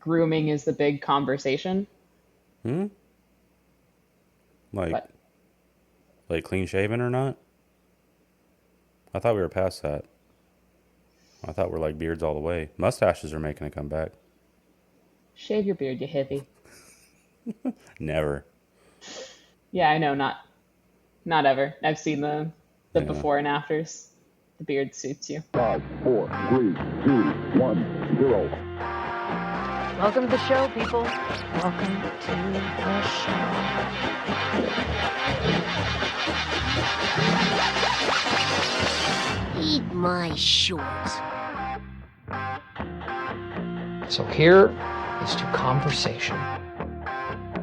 grooming is the big conversation. Hmm? Like, But like clean shaven or not? I thought we were past that. I thought we're like beards all the way. Mustaches are making a comeback. shave your beard, you hippie. Never. Yeah, I know, not ever. I've seen the Yeah. before and afters. The beard suits you. 5, 4, 3, 2, 1, 0. Welcome to the show, people. Welcome to the show. Eat my shorts. So here is to conversation.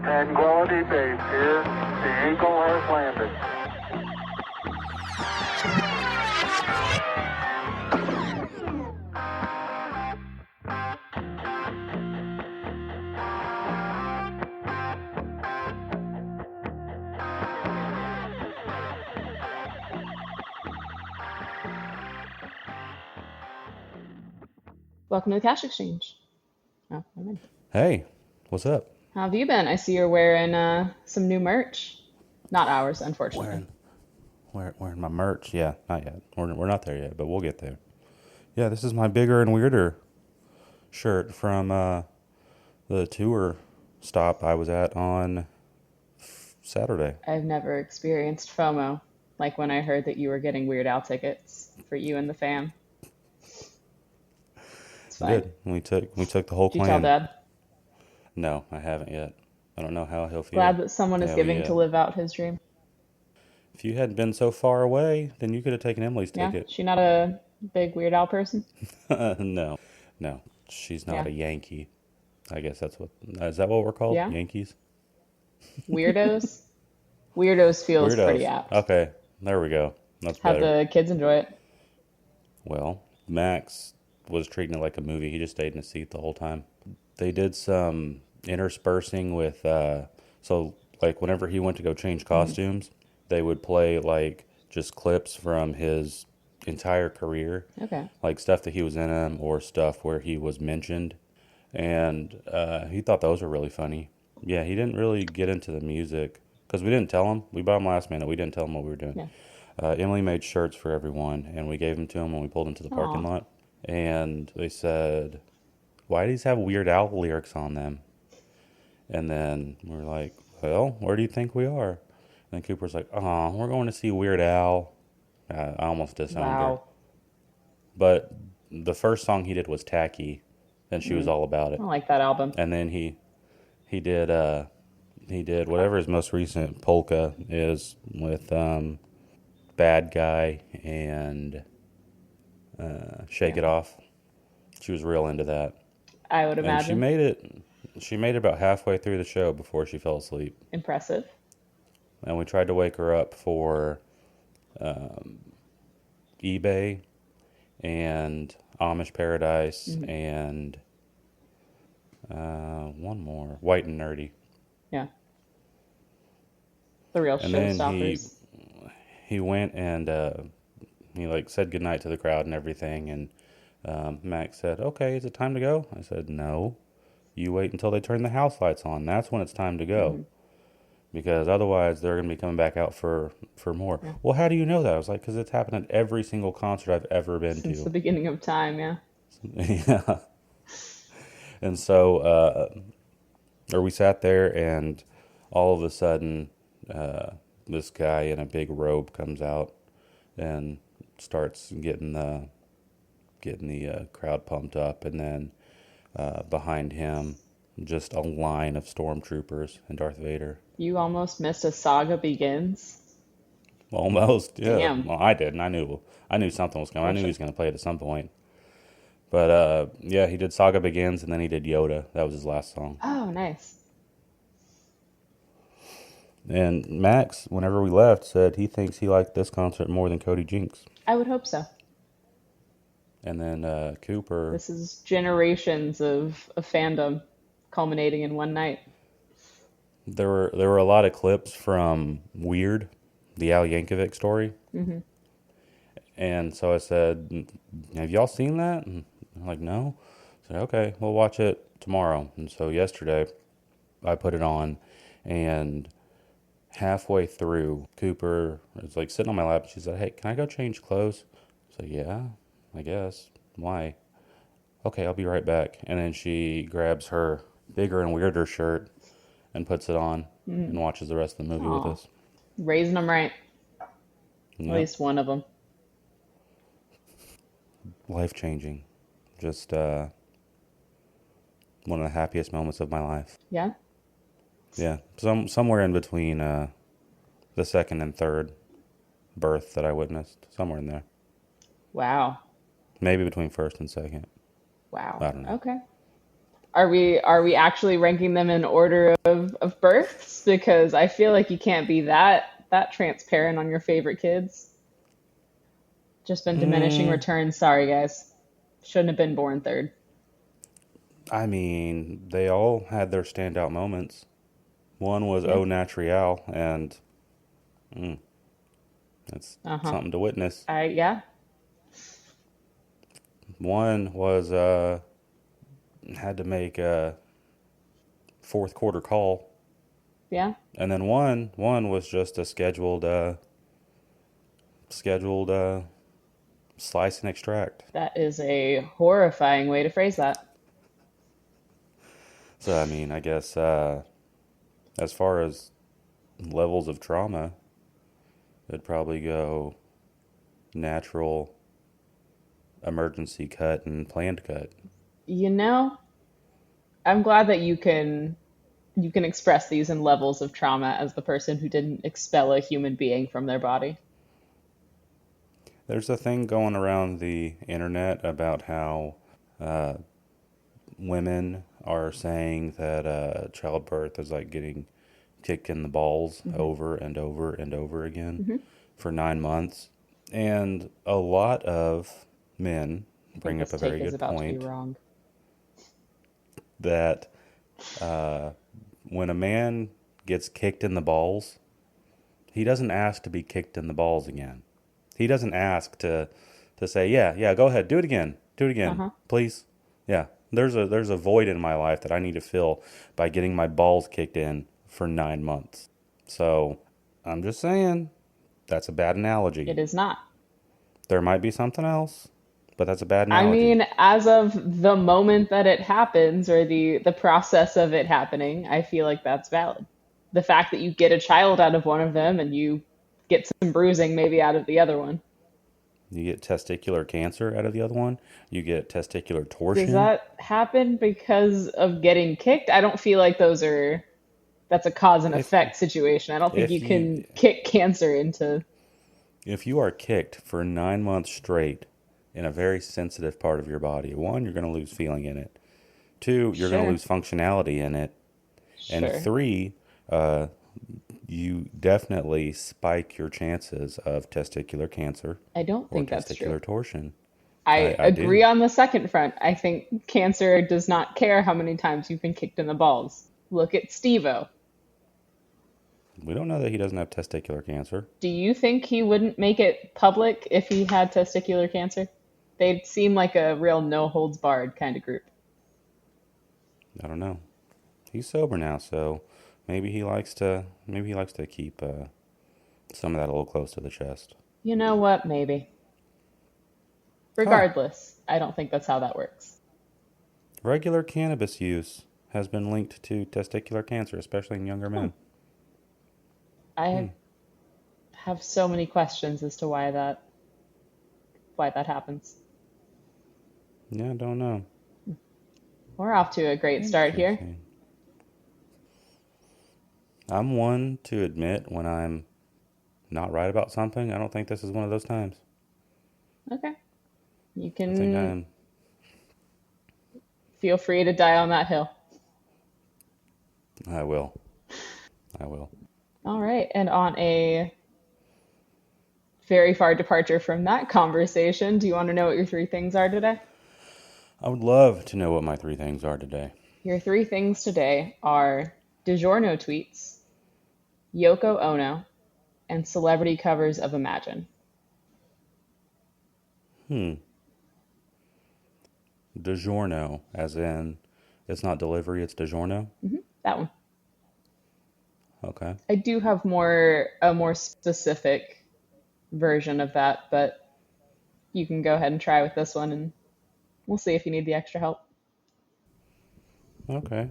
Tranquility Base here. The Eagle has landed. Welcome to the Cash Exchange. Oh, never mind. Hey, what's up? How have you been? I see you're wearing some new merch. Not ours, unfortunately. Wearing my merch. Yeah, not yet. We're not there yet, but we'll get there. Yeah, this is my bigger and weirder shirt from the tour stop I was at on Saturday. I've never experienced FOMO, like when I heard that you were getting Weird Al tickets for you and the fam. It's We fine. did. We took the whole Did you tell clan. Dad? No, I haven't yet. I don't know how he'll feel. Glad that someone is Yeah, giving to live out his dream. if you hadn't been so far away, then you could have taken Emily's Yeah, ticket. she not a big Weird Al person? No, no, she's not Yeah. a Yankee. I guess is that what we're called? Yeah. Yankees? Weirdos? Weirdos feels pretty Weirdos. apt. Okay, there we go. That's Have better. the kids enjoy it. Well, Max was treating it like a movie. He just stayed in his seat the whole time. They did some interspersing with, so like whenever he went to go change costumes, they would play like just clips from his entire career, Okay. like stuff that he was in them or stuff where he was mentioned. And he thought those were really funny. Yeah, he didn't really get into the music because we didn't tell him. We bought him last minute. We didn't tell him what we were doing. Yeah. Emily made shirts for everyone, and we gave them to him when we pulled into the parking Aw. lot. And they said, "Why do these have Weird Al lyrics on them?" And then we're like, "Well, where do you think we are?" And then Cooper's like, "Oh, we're going to see Weird Al." I almost disowned her. Wow. But the first song he did was Tacky, and she was all about it. I like that album. And then he did whatever his most recent polka is with Bad Guy and Shake It Off. She was real into that. I would And imagine. she made it about halfway through the show before she fell asleep. Impressive. And we tried to wake her up for eBay and Amish Paradise and one more, White and Nerdy. Yeah. The real And then showstoppers. he went and he like said goodnight to the crowd and everything. And Max said, "Okay, is it time to go?" I said, "No, you wait until they turn the house lights on. That's when it's time to go." Because otherwise they're going to be coming back out for more. Yeah. Well, how do you know that? I was like, because it's happened at every single concert I've ever been Since the to. beginning of time, yeah. Yeah. And so, or we sat there and all of a sudden, this guy in a big robe comes out and starts getting the crowd pumped up. And then behind him, just a line of stormtroopers and Darth Vader. You almost missed a Saga Begins. Almost, yeah. Damn. Well, I didn't. I knew something was coming. I knew he was going to play it at some point. But yeah, he did Saga Begins, and then he did Yoda. That was his last song. Oh, nice. And Max, whenever we left, said he thinks he liked this concert more than Cody Jinks. I would hope so. And then Cooper, This is generations of fandom culminating in one night. there were a lot of clips from Weird, the Al Yankovic story. And so I said, "Have y'all seen that?" And they're like, "No." So, okay, we'll watch it tomorrow. And so yesterday, I put it on, and halfway through, Cooper was like sitting on my lap. She said, "Hey, can I go change clothes?" So, yeah, I guess. Why? Okay, I'll be right back. And then she grabs her bigger and weirder shirt and puts it on and watches the rest of the movie with Aw, us. raising them right. At Yep, least one of them. life changing. Just one of the happiest moments of my life. Yeah. Yeah, somewhere in between the second and third birth that I witnessed, somewhere in there. Wow. Maybe between first and second. Wow. I don't know. Okay. Are we actually ranking them in order of births? Because I feel like you can't be that transparent on your favorite kids. Just been diminishing Mm, returns. Sorry, guys. Shouldn't have been born third. I mean, they all had their standout moments. One was Yeah. Au Naturel, and it's Uh-huh. something to witness. Yeah. One was had to make a fourth quarter call, Yeah. and then one was just a scheduled slice and extract. That is a horrifying way to phrase that. So I mean, I guess as far as levels of trauma, it'd probably go natural, emergency cut, and planned cut. You know, I'm glad that you can express these in levels of trauma as the person who didn't expel a human being from their body. There's a thing going around the internet about how women are saying that childbirth is like getting kicked in the balls Hmm. over and over and over again Hmm. for 9 months. And a lot of men I think bring up this a take very is good about to be point wrong. that when a man gets kicked in the balls, he doesn't ask to be kicked in the balls again. He doesn't ask to say, yeah, go ahead, do it again, Uh-huh. please. Yeah, there's a void in my life that I need to fill by getting my balls kicked in for 9 months. So I'm just saying that's a bad analogy. It is not. There might be something else, but that's a bad I analogy. mean, as of the moment that it happens or the process of it happening, I feel like that's valid. The fact that you get a child out of one of them and you get some bruising maybe out of the other one. You get testicular cancer out of the other one. You get testicular Does torsion. that happen because of getting kicked? I don't feel like that's a cause and If effect situation. I don't think you if you can kick cancer into. if you are kicked for 9 months straight in a very sensitive part of your body, one, you're going to lose feeling in it. Two, you're going to Sure, lose functionality in it. And sure. three, you definitely spike your chances of testicular cancer I don't or think that's true. testicular torsion. I I agree do. on the second front. I think cancer does not care how many times you've been kicked in the balls. Look at Steve-O. We don't know that he doesn't have testicular cancer. Do you think he wouldn't make it public if he had testicular cancer? They'd seem like a real no holds barred kind of group. I don't know. He's sober now, so maybe he likes to keep some of that a little close to the chest. You know what? Maybe. Huh. Regardless, I don't think that's how that works. Regular cannabis use has been linked to testicular cancer, especially in younger Hmm. men. I have so many questions as to why that happens. Yeah, I don't know. We're off to a great start here. Interesting. I'm one to admit when I'm not right about something. I don't think this is one of those times. Okay. You I think can I'm. feel free to die on that hill. I will. I will. All right. And on a very far departure from that conversation, do you want to know what your three things are today? I would love to know what my three things are today. Your three things today are DiGiorno tweets, Yoko Ono, and celebrity covers of Imagine. Hmm. DiGiorno, as in it's not delivery, it's DiGiorno? That one. Okay. I do have a more specific version of that, but you can go ahead and try with this one, and we'll see if you need the extra help. Okay.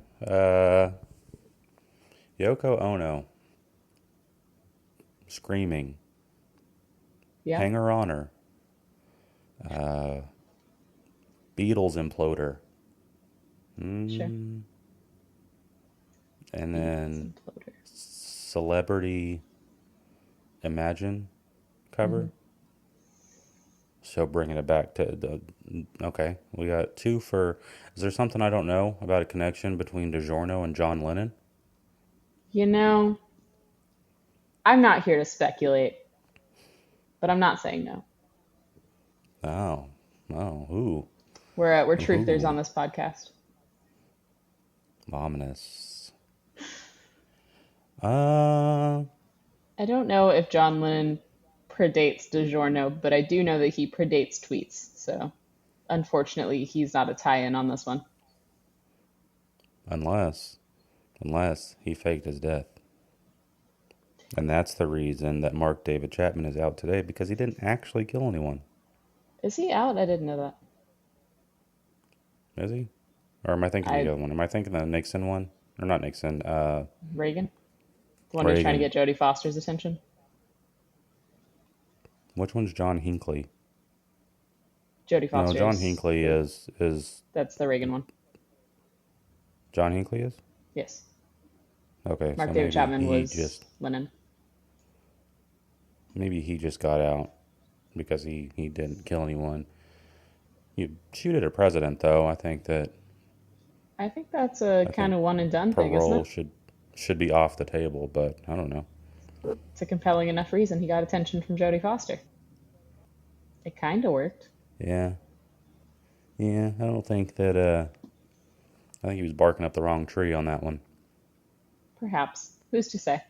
Yoko Ono, screaming, Yeah, hanger oner, uh, Beatles imploder, sure. and Beatles then imploder. celebrity Imagine cover. So bringing it back to okay, we got two for. Is there something I don't know about a connection between DiGiorno and John Lennon? You know, I'm not here to speculate, but I'm not saying no. Oh, oh, ooh, We're truthers on ooh, this podcast. ominous. I don't know if John Lennon predates DiGiorno, but I do know that he predates tweets. So unfortunately, he's not a tie-in on this one. Unless, unless he faked his death, and that's the reason that Mark David Chapman is out today because he didn't actually kill anyone, Is he out? I didn't know that. is he? Or am I thinking of the I other one? Am I thinking the Nixon one? Or not Nixon? Reagan, the one who's trying to Reagan. get Jodie Foster's attention. Which one's John Hinckley? Jodie No, Foster John is Hinckley is that's the Reagan one. John Hinckley is? Yes. Okay, so Mark David Chapman was maybe he just got out because he didn't kill anyone. You shoot at a president though, I think I think that's a I kind think of one and done thing, isn't parole it? should be off the table, but I don't know. It's a compelling enough reason he got attention from Jodie Foster. It kind of worked. Yeah. Yeah, I don't think that I think he was barking up the wrong tree on that one. Perhaps. Who's to say?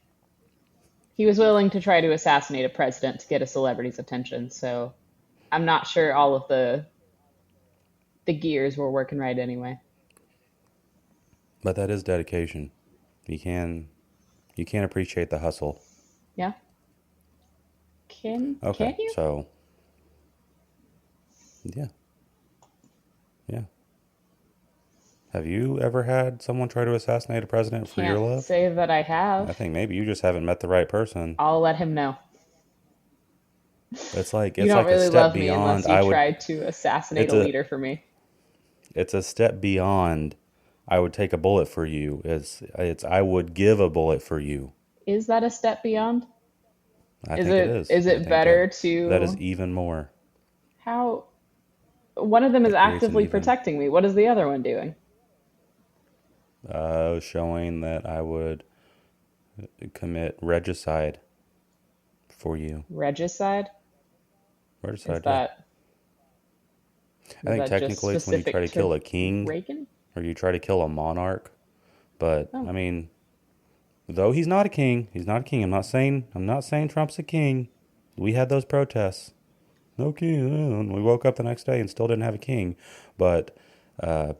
He was willing to try to assassinate a president to get a celebrity's attention, so I'm not sure all of the gears were working right anyway. But that is dedication. You can you can't appreciate the hustle. Yeah? Can Okay, you? so yeah. Yeah. Have you ever had someone try to assassinate a president for your Can't love? say that I I have. think maybe you just haven't met the right person. I'll let him know. It's like You it's don't like a really step love me unless beyond. you try to assassinate It's a a leader for me. it's a step beyond. I would take a bullet for you. It's I would give a bullet for you. Is that a step beyond? I Is think it it is. is I it think better that is to even more. how one of them is That creates an actively even protecting me. What is the other one doing? showing that I would commit regicide for you. Regicide? Is Regicide, yeah. that I is think that just technically it's when you try specific to kill to a king Reagan? or you try to kill a monarch. But Oh, I mean, though he's not a king, he's not a king. I'm not saying Trump's a king. We had those protests. No king. And we woke up the next day and still didn't have a king. But uh,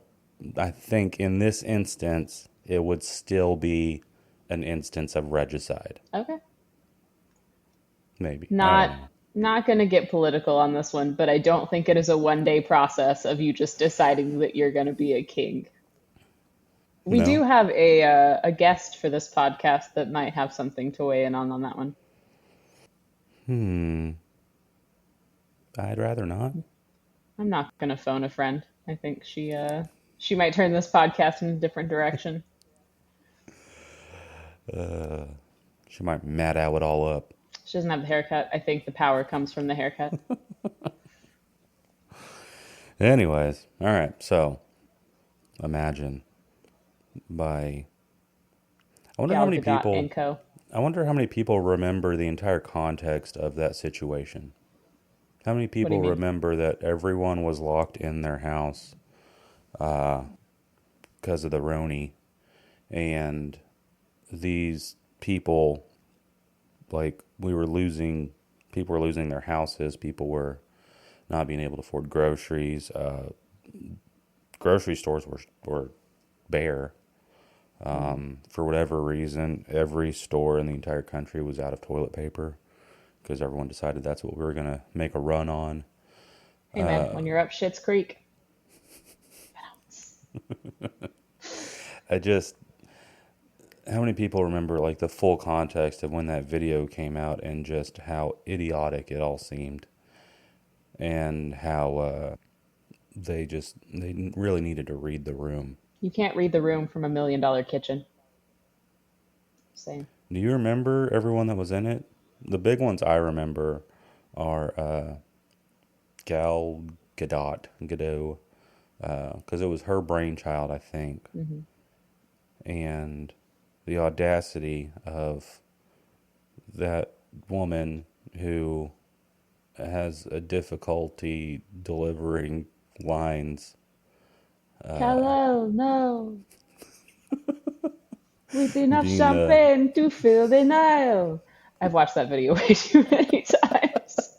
I think in this instance, it would still be an instance of regicide. okay. Maybe. I don't Not know. not going to get political on this one, but I don't think it is a one-day process of you just deciding that you're going to be a king. We do No? have a guest for this podcast that might have something to weigh in on that one. Hmm. I'd rather not. I'm not going to phone a friend. I think she might turn this podcast in a different direction. Uh, she might mad ow it all up. She doesn't have the haircut. I think the power comes from the haircut. Anyways, all right. So imagine by I wonder how Gal many Gadot and people Co. I wonder how many people remember the entire context of that situation. How many What do people you mean? remember that everyone was locked in their house because of the Roni, and these people, like people were losing their houses, people were not being able to afford groceries, grocery stores were bare. For whatever reason, every store in the entire country was out of toilet paper because everyone decided that's what we were going to make a run on. Hey man, when you're up Schitt's Creek, I just, how many people remember like the full context of when that video came out and just how idiotic it all seemed, and how they really needed to read the room. you can't read the room from $1 million kitchen. Same. Do you remember everyone that was in it? The big ones I remember are Gal Gadot, because it was her brainchild, I think. Mm-hmm. And the audacity of that woman who has a difficulty delivering lines. Hello, no. With enough Being, champagne to fill the Nile. I've watched that video way too many times.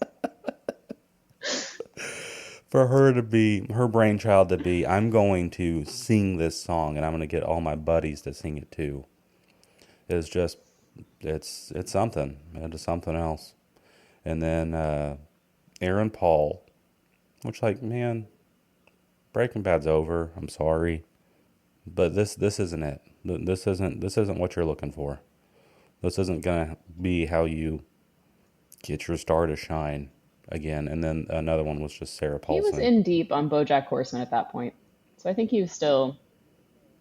For her to be, her brainchild to be, I'm going to sing this song and I'm going to get all my buddies to sing it too. It's just, it's something. It is something else. And then Aaron Paul, which, like, man, Breaking Bad's over. I'm sorry, but this isn't it. This isn't what you're looking for. This isn't gonna be how you get your star to shine again. And then another one was just Sarah He Paulson. was in deep on BoJack Horseman at that point. So I think he was still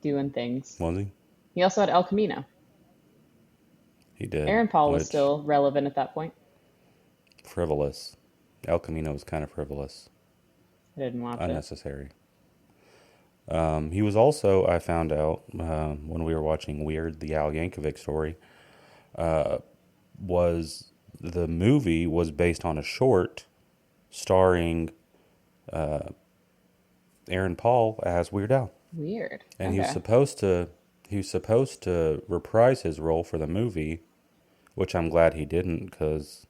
doing things. Was he? He also had El Camino. He did. Aaron Paul was which- still relevant at that point. frivolous. El Camino was kind of frivolous, I didn't watch it. unnecessary. He was also, I found out when we were watching Weird, the Al Yankovic story, was the movie was based on a short starring Aaron Paul as Weird Al, Weird. and Okay. he was supposed to reprise his role for the movie, which I'm glad he didn't because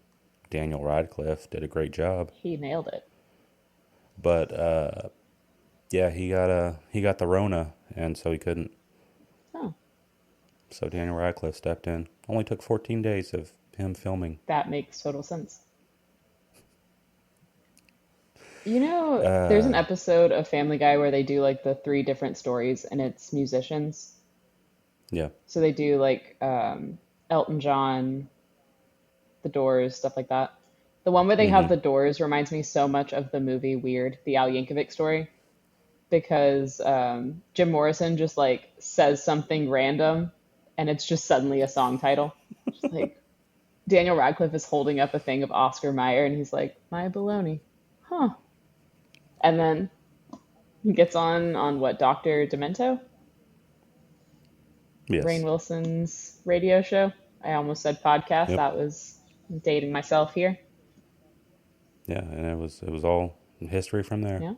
Daniel Radcliffe did a great job. He nailed it. But yeah, he got the Rona, and so he couldn't. Oh, So Daniel Radcliffe stepped in. Only took 14 days of him filming. that makes total sense. You know, there's an episode of Family Guy where they do like the 3 different stories and it's musicians. Yeah. So they do like Elton John, The Doors, stuff like that. The one where they have The Doors reminds me so much of the movie Weird, the Al Yankovic story, because Jim Morrison just like says something random and it's just suddenly a song title. Just like Daniel Radcliffe is holding up a thing of Oscar Mayer and he's like, my baloney. Huh. And then he gets on what, Dr. Demento? Yes. Rainn Wilson's radio show. I almost said podcast. Yep. That was dating myself here. Yeah, and it was all history from there. Yeah.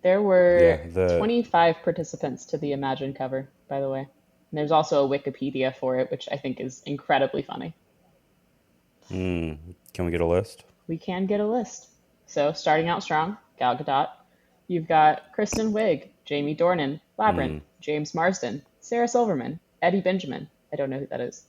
There were Yeah, the- 25 participants to the Imagine cover, by the way. And there's also a Wikipedia for it, which I think is incredibly funny. Can we get a list? We can get a list. So, starting out strong, Gal Gadot. You've got Kristen Wiig, Jamie Dornan, Labyrinth, James Marsden, Sarah Silverman, Eddie Benjamin. I don't know who that is.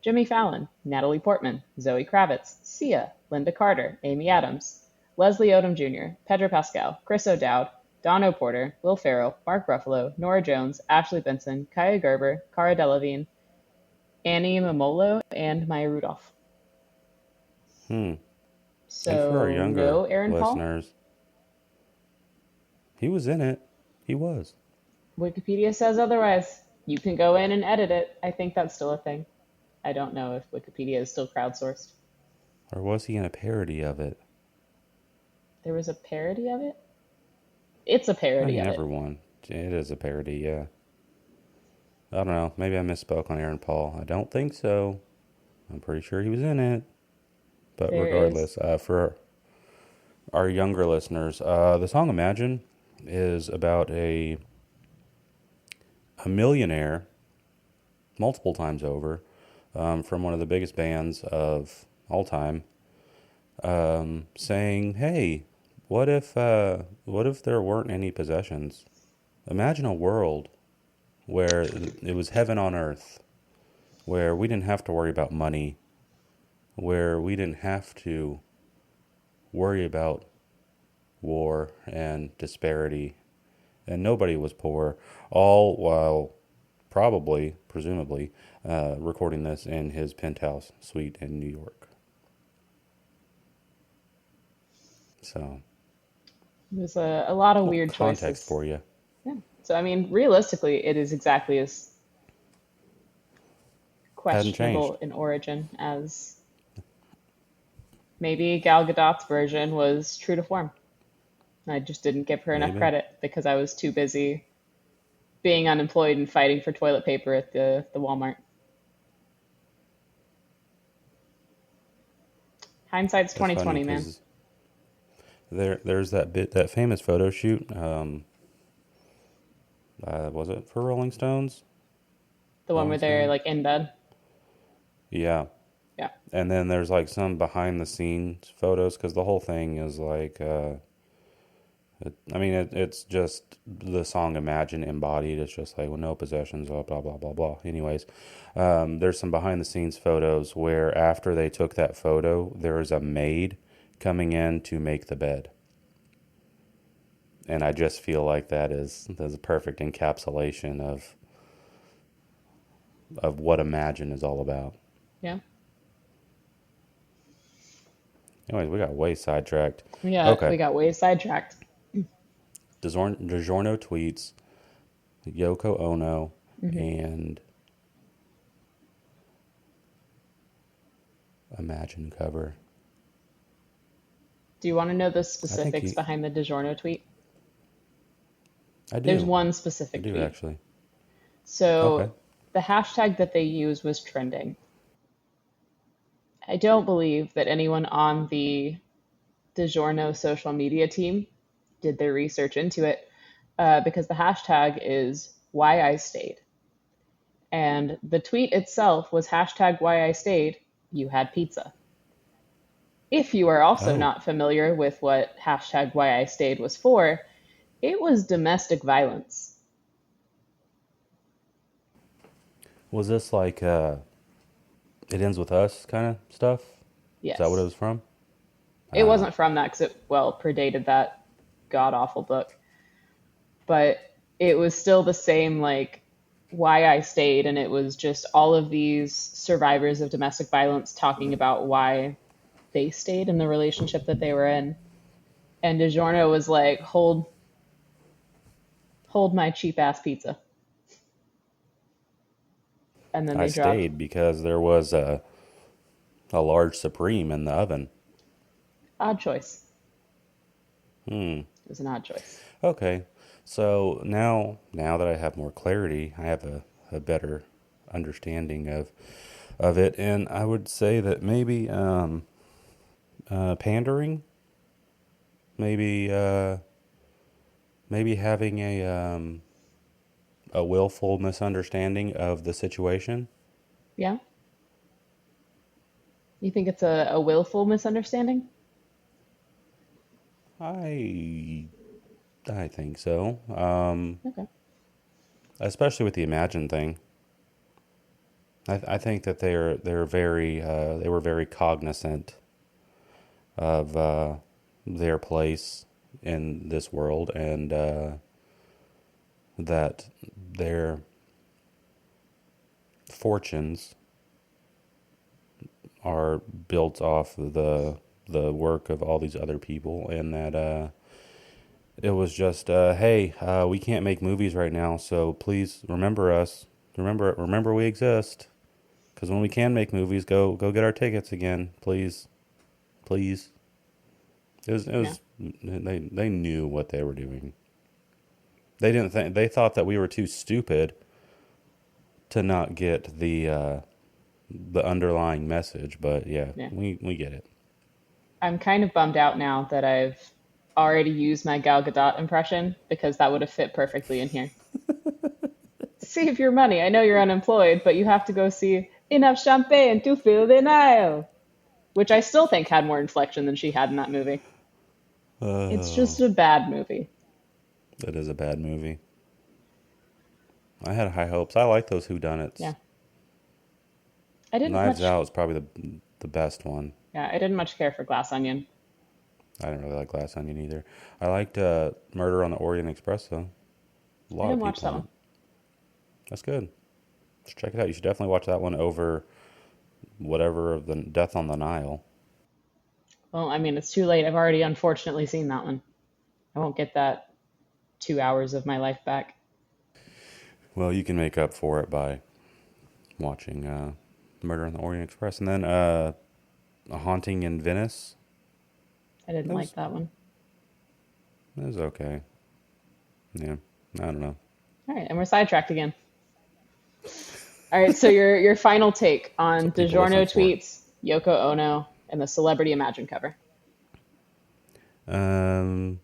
Jimmy Fallon, Natalie Portman, Zoe Kravitz, Sia, Linda Carter, Amy Adams, Leslie Odom Jr., Pedro Pascal, Chris O'Dowd, Don O'Porter, Will Ferrell, Mark Ruffalo, Nora Jones, Ashley Benson, Kaya Gerber, Cara Delevingne, Annie Mamolo, and Maya Rudolph. So, And for our younger no Aaron Paul? listeners, he was in it. He was. Wikipedia says otherwise. You can go in and edit it. I think that's still a thing. I don't know if Wikipedia is still crowdsourced. Or was he in a parody of it? There was a parody of it? It's a parody of Never it. won. It is a parody, yeah. I don't know. Maybe I misspoke on Aaron Paul. I don't think so. I'm pretty sure he was in it. But There regardless, for our younger listeners, the song Imagine is about a millionaire, multiple times over, from one of the biggest bands of all time, saying, hey, what if there weren't any possessions? Imagine a world where it was heaven on earth, where we didn't have to worry about money, where we didn't have to worry about war and disparity, and nobody was poor, all while probably, presumably, recording this in his penthouse suite in New York. So, There's a lot of weird context choices. for you. Yeah. So, I mean, realistically, it is exactly as Hadn't changed. questionable in origin as maybe Gal Gadot's version was true to form. I just didn't give her enough Maybe. credit because I was too busy being unemployed and fighting for toilet paper at the Walmart. Hindsight's That's funny 2020, man. because there's that famous photo shoot. Was it for Rolling Stones? The one Rolling where they're Stone? like in bed. Yeah. Yeah. And then there's like some behind the scenes photos because the whole thing is like, it's just the song Imagine embodied. It's just like, well, no possessions, blah, blah, blah, blah, blah. Anyways, there's some behind the scenes photos where after they took that photo, there is a maid coming in to make the bed. And I just feel like that's a perfect encapsulation of what Imagine is all about. Yeah. Anyways, we got way sidetracked. We Okay. got way sidetracked. DiGiorno tweets Yoko Ono Hmm. and Imagine cover. Do you want to know the I think specifics behind the DiGiorno tweet? I There's do. one I specific do tweet. actually. Okay. So the hashtag that they use was trending. I don't believe that anyone on the DiGiorno social media team did their research into it because the hashtag is why I stayed. And the tweet itself was hashtag why I stayed, you had pizza. If you are also Oh, not familiar with what hashtag why I stayed was for, it was domestic violence. was this like it ends with us kind of stuff? Is that what it Yes. was from? It Ah, wasn't from that because it, well, predated that god awful book, but it was still the same, like, why I stayed. And it was just all of these survivors of domestic violence talking about why they stayed in the relationship that they were in. And DiGiorno was like, hold my cheap ass pizza. And then I they dropped stayed because there was a large Supreme in the oven. odd choice. Hmm. It was an odd choice. Okay. So now that I have more clarity, I have a better understanding of it, and I would say that maybe pandering, maybe maybe having a willful misunderstanding of the situation. Yeah? You think it's a willful misunderstanding? I I think so. Okay. Especially with the Imagine thing. I think that they're very they were very cognizant of their place in this world and that their fortunes are built off of the work of all these other people and that it was just hey we can't make movies right now so please remember us remember we exist because when we can make movies go get our tickets again please it Yeah. was they knew what they were doing. They thought that we were too stupid to not get the underlying message, but yeah, Yeah. we get it. I'm kind of bummed out now that I've already used my Gal Gadot impression because that would have fit perfectly in here. Save your money. I know you're unemployed, but you have to go see enough champagne to fill the Nile, which I still think had more inflection than she had in that movie. It's Oh, just a bad movie. that is a bad movie. I had high hopes. I like those Yeah. whodunits. I didn't Knives much Out is probably the best one. yeah, I didn't much care for Glass Onion. I didn't really like Glass Onion either. I liked Murder on the Orient Express though. A I lot of didn't watch people that in one. it. That's good. Just check it out. You should definitely watch that one over whatever of the Death on the Nile. Well, I mean, it's too late. I've already unfortunately seen that one. I won't get that 2 hours of my life back. Well, you can make up for it by watching Murder on the Orient Express, and then A Haunting in Venice. I didn't That like was that one. that was okay. Yeah, I don't know. All right, and we're sidetracked again. All right, so your final take That's on what people listen DiGiorno for. tweets, Yoko Ono, and the Celebrity Imagine cover. Um,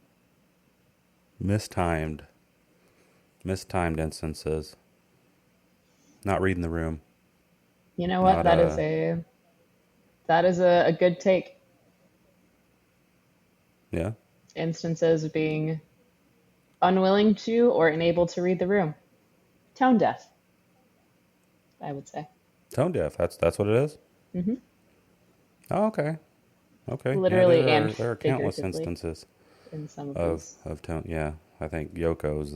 mistimed, mistimed instances. Not reading the room. You know what? Not That is a good take. yeah. Instances of being unwilling to or unable to read the room. Tone deaf, I would say. Tone deaf. That's what it is. Hmm. Oh, okay. Okay. Yeah, Literally and there are countless figuratively instances in some of of these. tone. Yeah, I think Yoko was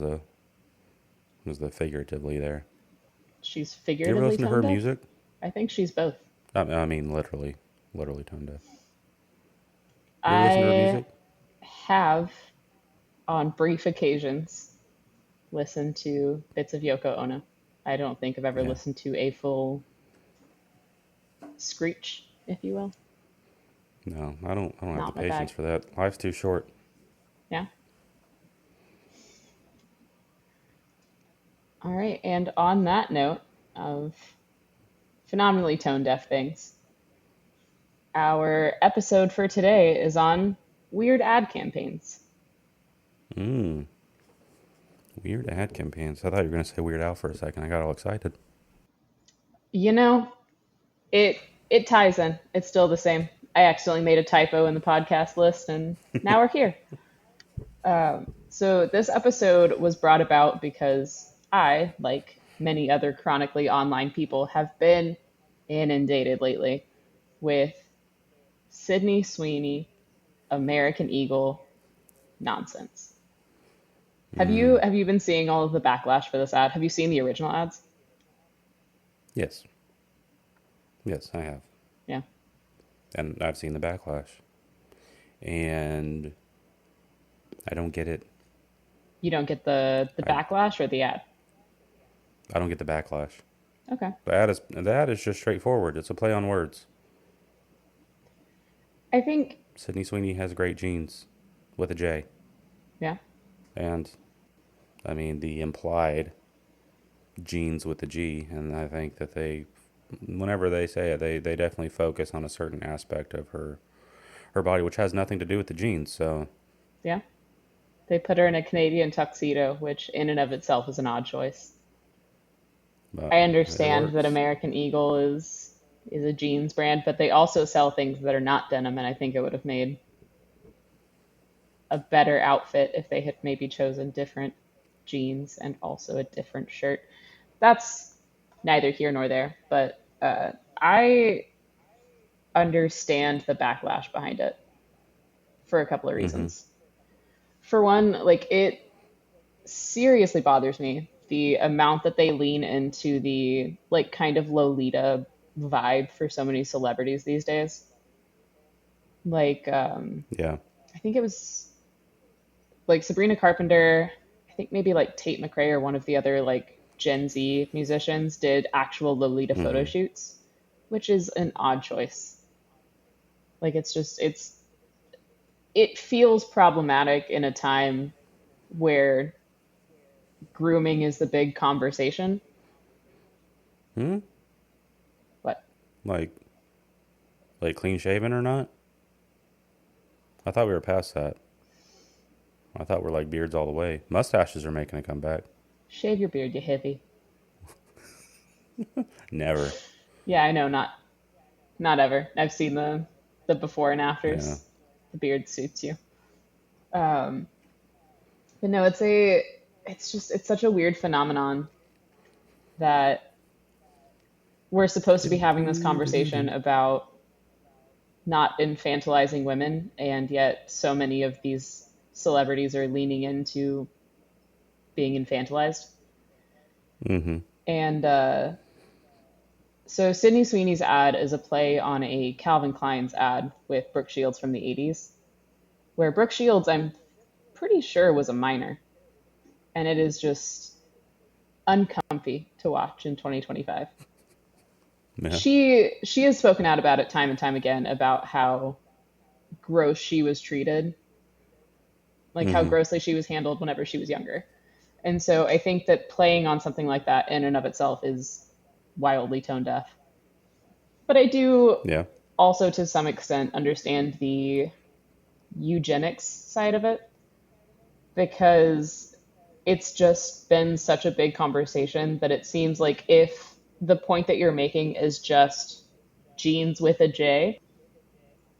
the figuratively there. She's Do you ever figuratively listen to tone her deaf. music? I think she's both. I mean, literally tone deaf. You ever listen to her I music? have, on brief occasions, listened to bits of Yoko Ono. I don't think I've ever Yeah. listened to a full screech, if you will. No, I don't. I don't have the Not my patience bag. for that. Life's too short. Yeah. All right. And on that note of phenomenally tone deaf things, our episode for today is on weird ad campaigns. Mm. Weird ad campaigns. I thought you were gonna say Weird Al for a second. I got all excited. You know, it it ties in. It's still the same. I accidentally made a typo in the podcast list, and now we're here. So this episode was brought about because I, like many other chronically online people, have been inundated lately with Sydney Sweeney American Eagle nonsense. Have you Mm. have you been seeing all of the backlash for this ad? Have you seen the original ads? Yes. Yes, I have, Yeah. and I've seen the backlash, and I don't get it. You don't get the I backlash or the ad? I don't get the backlash. Okay. The ad is just straightforward. It's a play on words. I think Sydney Sweeney has great genes, with a J, yeah. and I mean the implied genes with the G, and I think that whenever they say it, they definitely focus on a certain aspect of her body, which has nothing to do with the genes. So, Yeah. They put her in a Canadian tuxedo, which in and of itself is an odd choice. but I it understand that works. American Eagle is a jeans brand, but they also sell things that are not denim, and I think it would have made a better outfit if they had maybe chosen different jeans and also a different shirt. That's neither here nor there, but I understand the backlash behind it for a couple of Mm-hmm. reasons. For one, like it seriously bothers me the amount that they lean into the like kind of Lolita vibe for so many celebrities these days. Like Yeah. I think it was like Sabrina Carpenter, I think maybe like Tate McRae or one of the other like Gen Z musicians did actual Lolita photo Mm-hmm. shoots, which is an odd choice. Like it feels problematic in a time where grooming is the big conversation. Hmm. But Like clean shaven or not? I thought we were past that. I thought we're like beards all the way. Mustaches are making a comeback. shave your beard, you hippie. Never. Yeah, I know, not ever. I've seen the before and Yeah. afters. The beard suits you. Um, but no, it's such a weird phenomenon that we're supposed to be having this conversation about not infantilizing women, and yet so many of these celebrities are leaning into being infantilized. Mm-hmm. And so Sydney Sweeney's ad is a play on a Calvin Klein's ad with Brooke Shields from the 80s, where Brooke Shields, I'm pretty sure, was a minor. And it is just uncomfy to watch in 2025. Yeah. She has spoken out about it time and time again about how gross she was treated, like how Mm-hmm. grossly she was handled whenever she was younger. And so I think that playing on something like that in and of itself is wildly tone deaf. But I do Yeah. also, to some extent, understand the eugenics side of it, because it's just been such a big conversation that it seems like if the point that you're making is just genes with a J,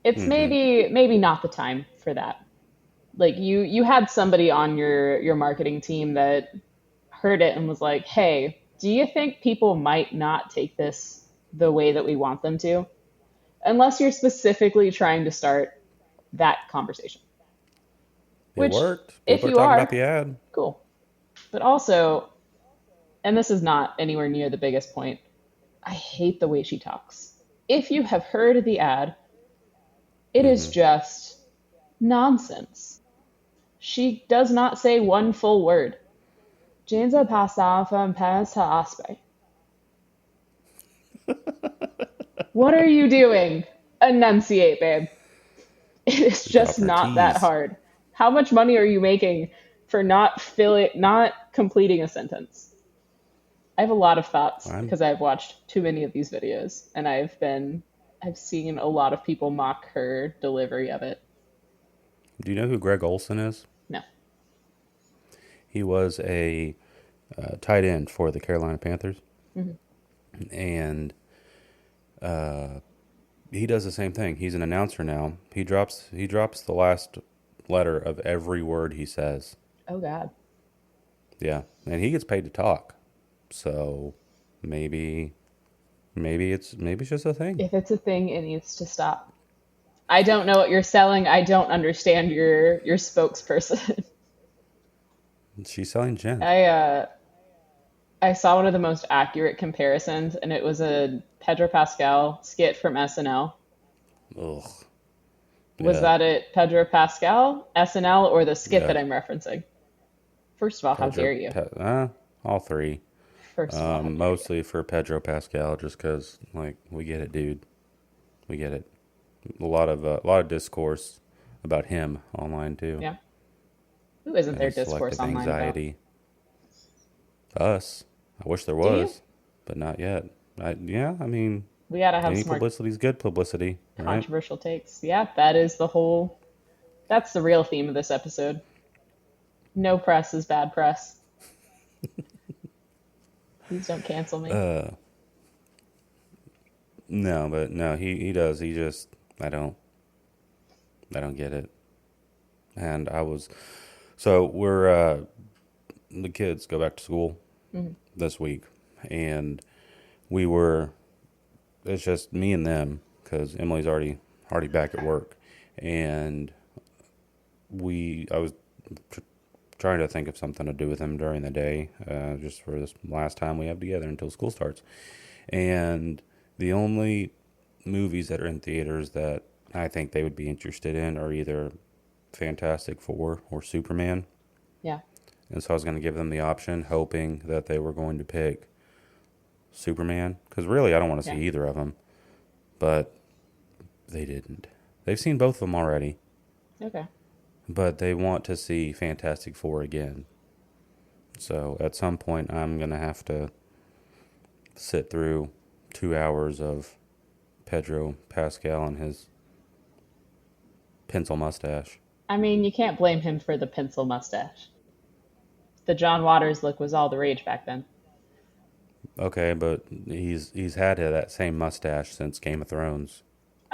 it's Mm-hmm. maybe not the time for that. Like you had somebody on your marketing team that heard it and was like, "Hey, do you think people might not take this the way that we want them to?" Unless you're specifically trying to start that conversation. It Which, worked. if People are you talking about are, the ad. cool. But also, and this is not anywhere near the biggest point, I hate the way she talks. If you have heard the ad, it is Mm-hmm. just nonsense. She does not say one full word. Jeans are passed down from parents to offspring. What are you doing? Enunciate, babe. It is just Dropping her not that T's. hard. How much money are you making for not completing a sentence? I have a lot of thoughts I'm. because I've watched too many of these videos, and I've seen a lot of people mock her delivery of it. Do you know who Greg Olson is? No. He was a tight end for the Carolina Panthers, Mhm. and he does the same thing. He's an announcer now. He drops the last letter of every word he says. Oh God. Yeah, and he gets paid to talk. So maybe maybe it's just a thing. If it's a thing, it needs to stop. I don't know what you're selling. I don't understand your spokesperson. She's selling gin. I saw one of the most accurate comparisons, and it was a Pedro Pascal skit from SNL. Ugh. Was Yeah. that it, Pedro Pascal, SNL, or the skit Yeah. that I'm referencing? First of all, how dare you? All three. First of all, how dare you? Mostly for Pedro Pascal, just because like we get it, dude. We get it. A lot of discourse about him online too, Yeah. Who isn't and there his discourse selective online about? anxiety. Us. I wish there Do you? was, but not yet. Yeah. I mean, We gotta have any some more publicity is good publicity, right? controversial takes. Yeah, that's the real theme of this episode. No press is bad press. Please don't cancel me. No, but no, he does. He just I don't get it. And I was so we're the kids go back to school Mhm. this week, and we were it's just me and them because Emily's already back at work, and I was tr- trying to think of something to do with him during the day, just for this last time we have together until school starts, and the only movies that are in theaters that I think they would be interested in are either Fantastic Four or Superman. Yeah. And so I was going to give them the option, hoping that they were going to pick Superman. Because really, I don't want to Yeah. see either of them. But they didn't. They've seen both of them already. Okay. But they want to see Fantastic Four again. So at some point, I'm going to have to sit through 2 hours of Pedro Pascal and his pencil mustache. I mean, you can't blame him for the pencil mustache. The John Waters look was all the rage back then. Okay, but he's had that same mustache since Game of Thrones.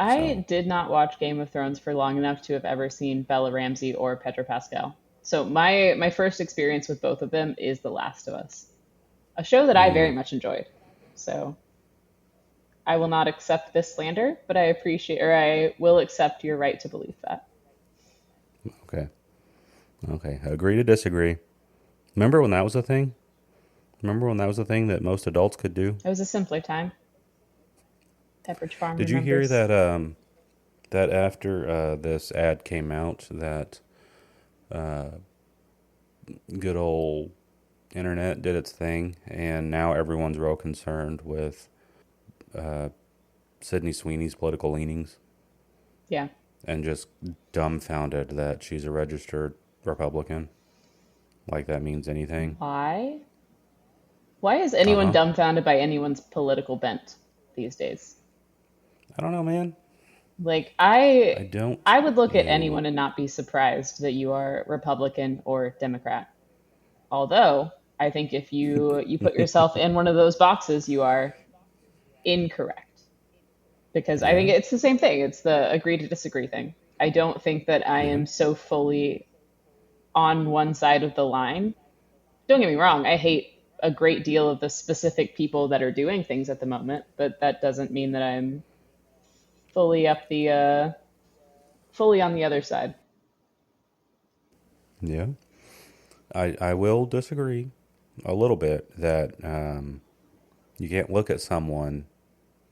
So, I did not watch Game of Thrones for long enough to have ever seen Bella Ramsey or Pedro Pascal. So my first experience with both of them is The Last of Us, a show that I very mm, much enjoyed. So I will not accept this slander, but I appreciate, or I will accept your right to believe that. okay. Okay. Agree to disagree. Remember when that was a thing? Remember when that was a thing that most adults could do? It was a simpler time. Pepperidge Farm Did you hear remembers. that after this ad came out that good old internet did its thing, and now everyone's real concerned with Sydney Sweeney's political leanings, Yeah. and just dumbfounded that she's a registered Republican. Like that means anything. Why? Why is Uh anyone huh. dumbfounded by anyone's political bent these days? I don't know, man. Like I don't I would look at know. anyone and not be surprised that you are Republican or Democrat. Although I think if you put yourself in one of those boxes, you are incorrect. Because I think Yeah. it's the same thing. It's the agree to disagree thing. I don't think that I Yeah. am so fully on one side of the line. Don't get me wrong, I hate a great deal of the specific people that are doing things at the moment, but that doesn't mean that I'm fully up the fully on the other side. Yeah. I will disagree a little bit that you can't look at someone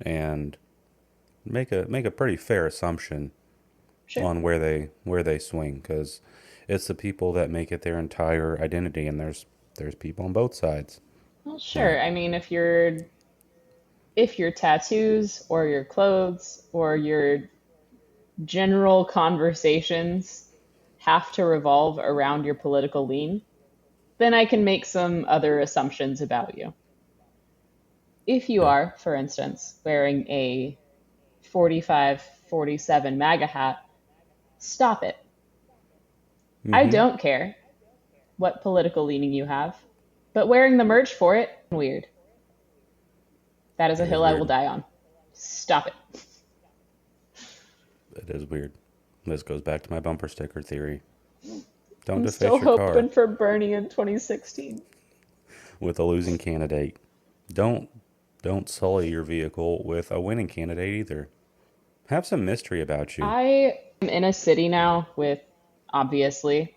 and make a pretty fair assumption Sure. on where they swing, because it's the people that make it their entire identity, and there's people on both sides. Well, sure. That I mean, if your tattoos or your clothes or your general conversations have to revolve around your political lean, then I can make some other assumptions about you. If you yeah. are, for instance, wearing a 45, 47 MAGA hat, stop it. I Mm-hmm. don't care what political leaning you have, but wearing the merch for it, weird. That is a It is hill I will weird. die on. Stop it. It is weird. This goes back to my bumper sticker theory. Don't I'm still deface your car hoping for Bernie in 2016. with a losing candidate. Don't don't sully your vehicle with a winning candidate either. Have some mystery about you. I am in a city now with obviously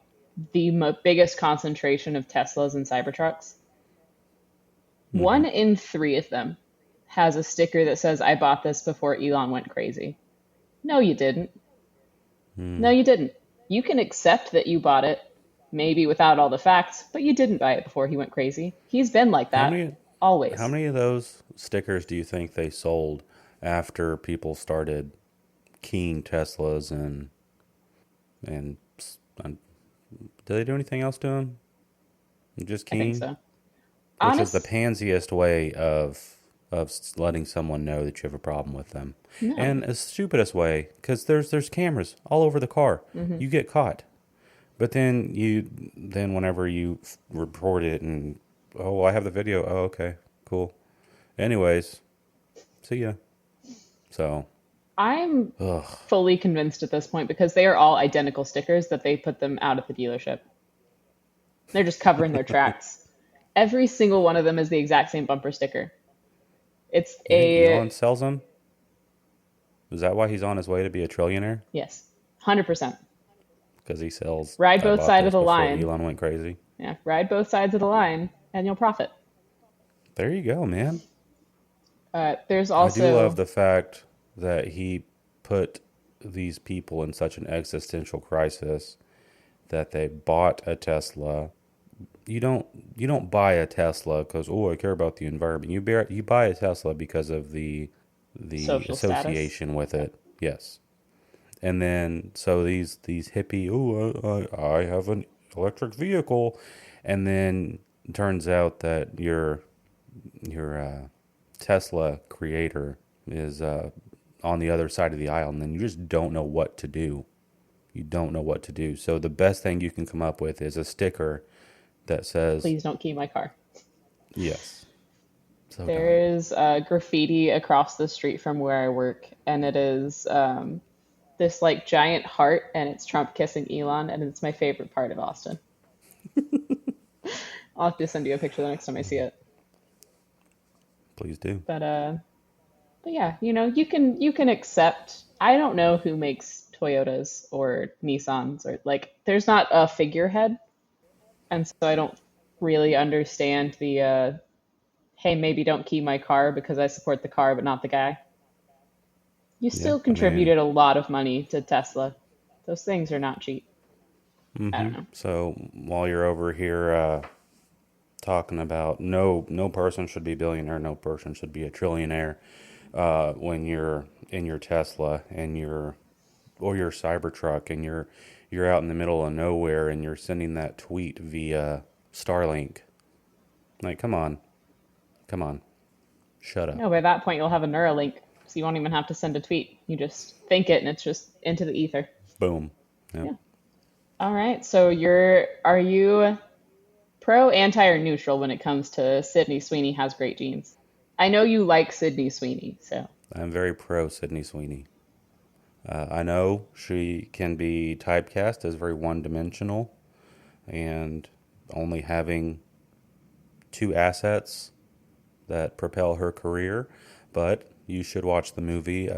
the biggest concentration of Teslas and Cybertrucks. Mm-hmm. One in three of them has a sticker that says, I bought this before Elon went crazy. No, you didn't. No, Mm. you didn't. You can accept that you bought it, maybe without all the facts, but you didn't buy it before he went crazy. He's been like How that many how always. many of those stickers do you think they sold after people started keying Teslas and and did they do anything else to them? Just I think keying, so. which is the Honest? pansiest way of letting someone know that you have a problem with them, No. and a stupidest way, because there's cameras all over the car. Hmm. You get caught, but then whenever you report it and oh, I have the video. Oh, okay, cool. Anyways, see ya. So, I'm ugh, fully convinced at this point because they are all identical stickers that they put them out at the dealership. They're just covering their tracks. Every single one of them is the exact same bumper sticker. It's you think a, Elon sells them? Is that why he's on his way to be a trillionaire? yes, 100%. Because he sells, Ride I both bought sides of this the before line. Elon went crazy. Yeah, ride both sides of the line and you'll profit. There you go, man. There's I do love also, the fact that he put these people in such an existential crisis that they bought a Tesla. You don't buy a Tesla because oh I care about the environment. You buy a Tesla because of the social status. association with it. Yes. And then so these hippie, oh I have an electric vehicle, and then it turns out that your Tesla creator is on the other side of the aisle, and then you just don't know what to do. You don't know what to do. So the best thing you can come up with is a sticker that says Please don't key my car. yes. So dumb. There is graffiti across the street from where I work, and it is this like giant heart, and it's Trump kissing Elon, and it's my favorite part of Austin. I'll have to send you a picture the next time I see it. Please do. But yeah, you can accept. I don't know who makes Toyotas or Nissans or like. There's not a figurehead, and so I don't really understand the hey, maybe don't key my car because I support the car but not the guy. You Yeah, still I mean, contributed a lot of money to Tesla. Those things are not cheap. I don't know. so while you're over here talking about no person should be a billionaire, no person should be a trillionaire, when you're in your Tesla and or your Cybertruck and you're out in the middle of nowhere and you're sending that tweet via Starlink. Like, come on, shut up. No, by that point you'll have a Neuralink, so you won't even have to send a tweet. You just think it and it's just into the ether. Boom. Yep. Yeah. All right. So are you pro, anti, or neutral when it comes to Sydney Sweeney has great genes? I know you like Sydney Sweeney, so I'm very pro Sydney Sweeney. I know she can be typecast as very one-dimensional and only having two assets that propel her career, but you should watch the movie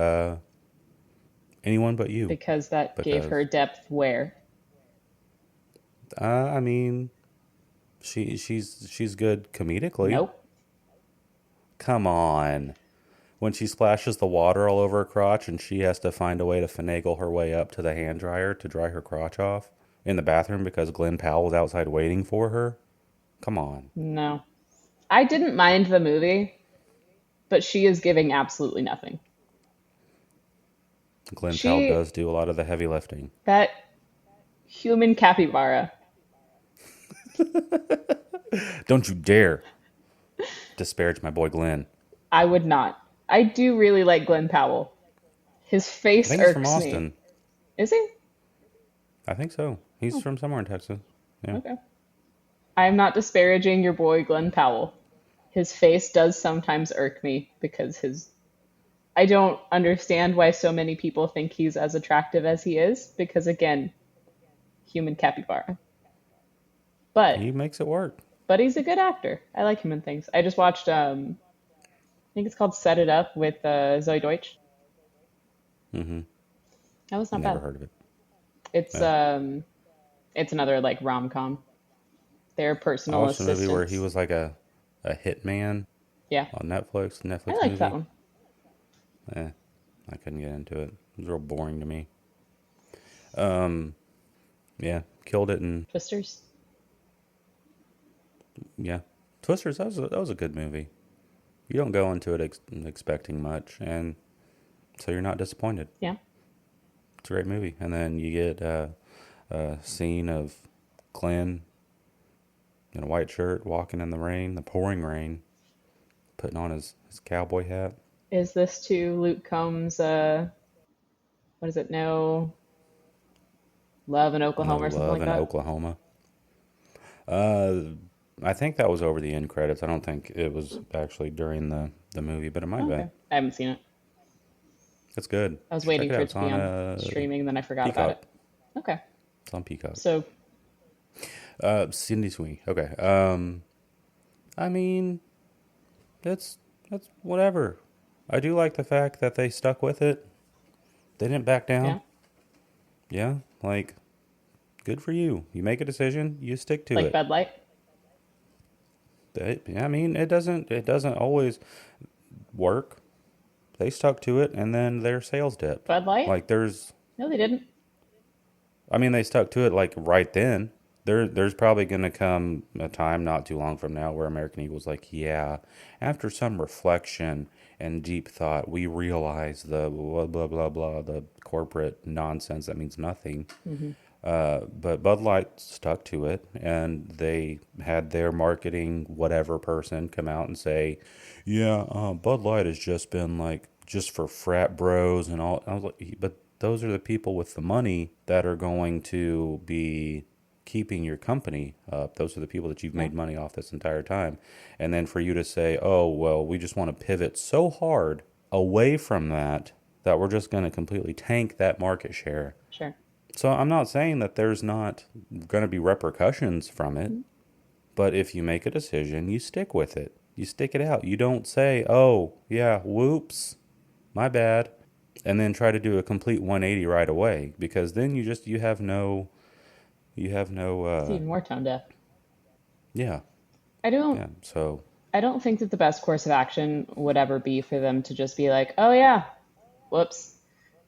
Anyone But You. because that gave Because her depth where? I mean, she's good comedically. Nope. Come on. When she splashes the water all over her crotch and she has to find a way to finagle her way up to the hand dryer to dry her crotch off in the bathroom because Glenn Powell's outside waiting for her. Come on. No. I didn't mind the movie, but she is giving absolutely nothing. Glenn Powell She, does do a lot of the heavy lifting. that human capybara, Don't you dare disparage my boy Glenn. I would not. I do really like Glenn Powell. His I face think he's from irks me. Austin. Is he? I think so. He's from somewhere in Texas. Yeah. Okay. I'm not disparaging your boy Glenn Powell. His face does sometimes irk me because I don't understand why so many people think he's as attractive as he is because again, human capybara. But He makes it work. he's a good actor. I like him in things. I just watched I think it's called Set It Up with Zoe Deutsch. Mm-hmm. That was not Never bad. heard of it. It's Yeah. it's another like rom-com. They're I personal watched a movie where he assistants. was like a hitman Yeah. on Netflix. I Netflix liked that movie. one. Eh, I couldn't get into it. It was real boring to me. Um, yeah, killed it, and Twisters. yeah, Twisters. That was a good movie. You don't go into it expecting much, and so you're not disappointed. Yeah. It's a great movie, and then you get a scene of Glenn in a white shirt walking in the rain, the pouring rain, putting on his cowboy hat. Is this to Luke Combs what is it? No Love in No Oklahoma or something Love like in that? Oklahoma. Uh, I think that was over the end credits. I don't think it was actually during the movie, but it might have Okay. been. I haven't seen it. It's good. I was Check waiting it for out. it It's to be on on streaming, then I forgot about Peacock. it. Okay. It's on Peacock. So Sydney Sweeney. Okay. I mean, that's whatever. I do like the fact that they stuck with it. They didn't back yeah. down. Yeah, like good for you. You make a decision, you stick to Like it. Bud Light. I mean, it doesn't always work. They stuck to it, and then their sales dipped. Bud Light? Like No, they didn't. I mean, they stuck to it like right then. There's probably going to come a time not too long from now where American Eagle's like, yeah, after some reflection and deep thought, we realize the blah, blah, blah, blah, the corporate nonsense that means nothing. But Bud Light stuck to it, and they had their marketing whatever person come out and say, yeah, Bud Light has just been like, just for frat bros and all. I was like, but those are the people with the money that are going to be keeping your company up. Those are the people that you've made money off this entire time. And then for you to say, oh, well, we just want to pivot so hard away from that we're just going to completely tank that market share. Sure. So I'm not saying that there's not going to be repercussions from it, but if you make a decision, you stick with it. You stick it out. You don't say, oh, yeah, whoops, my bad, and then try to do a complete 180 right away, because then you have no It's even more tone deaf. yeah. I don't Yeah. So I don't think that the best course of action would ever be for them to just be like, oh yeah, whoops,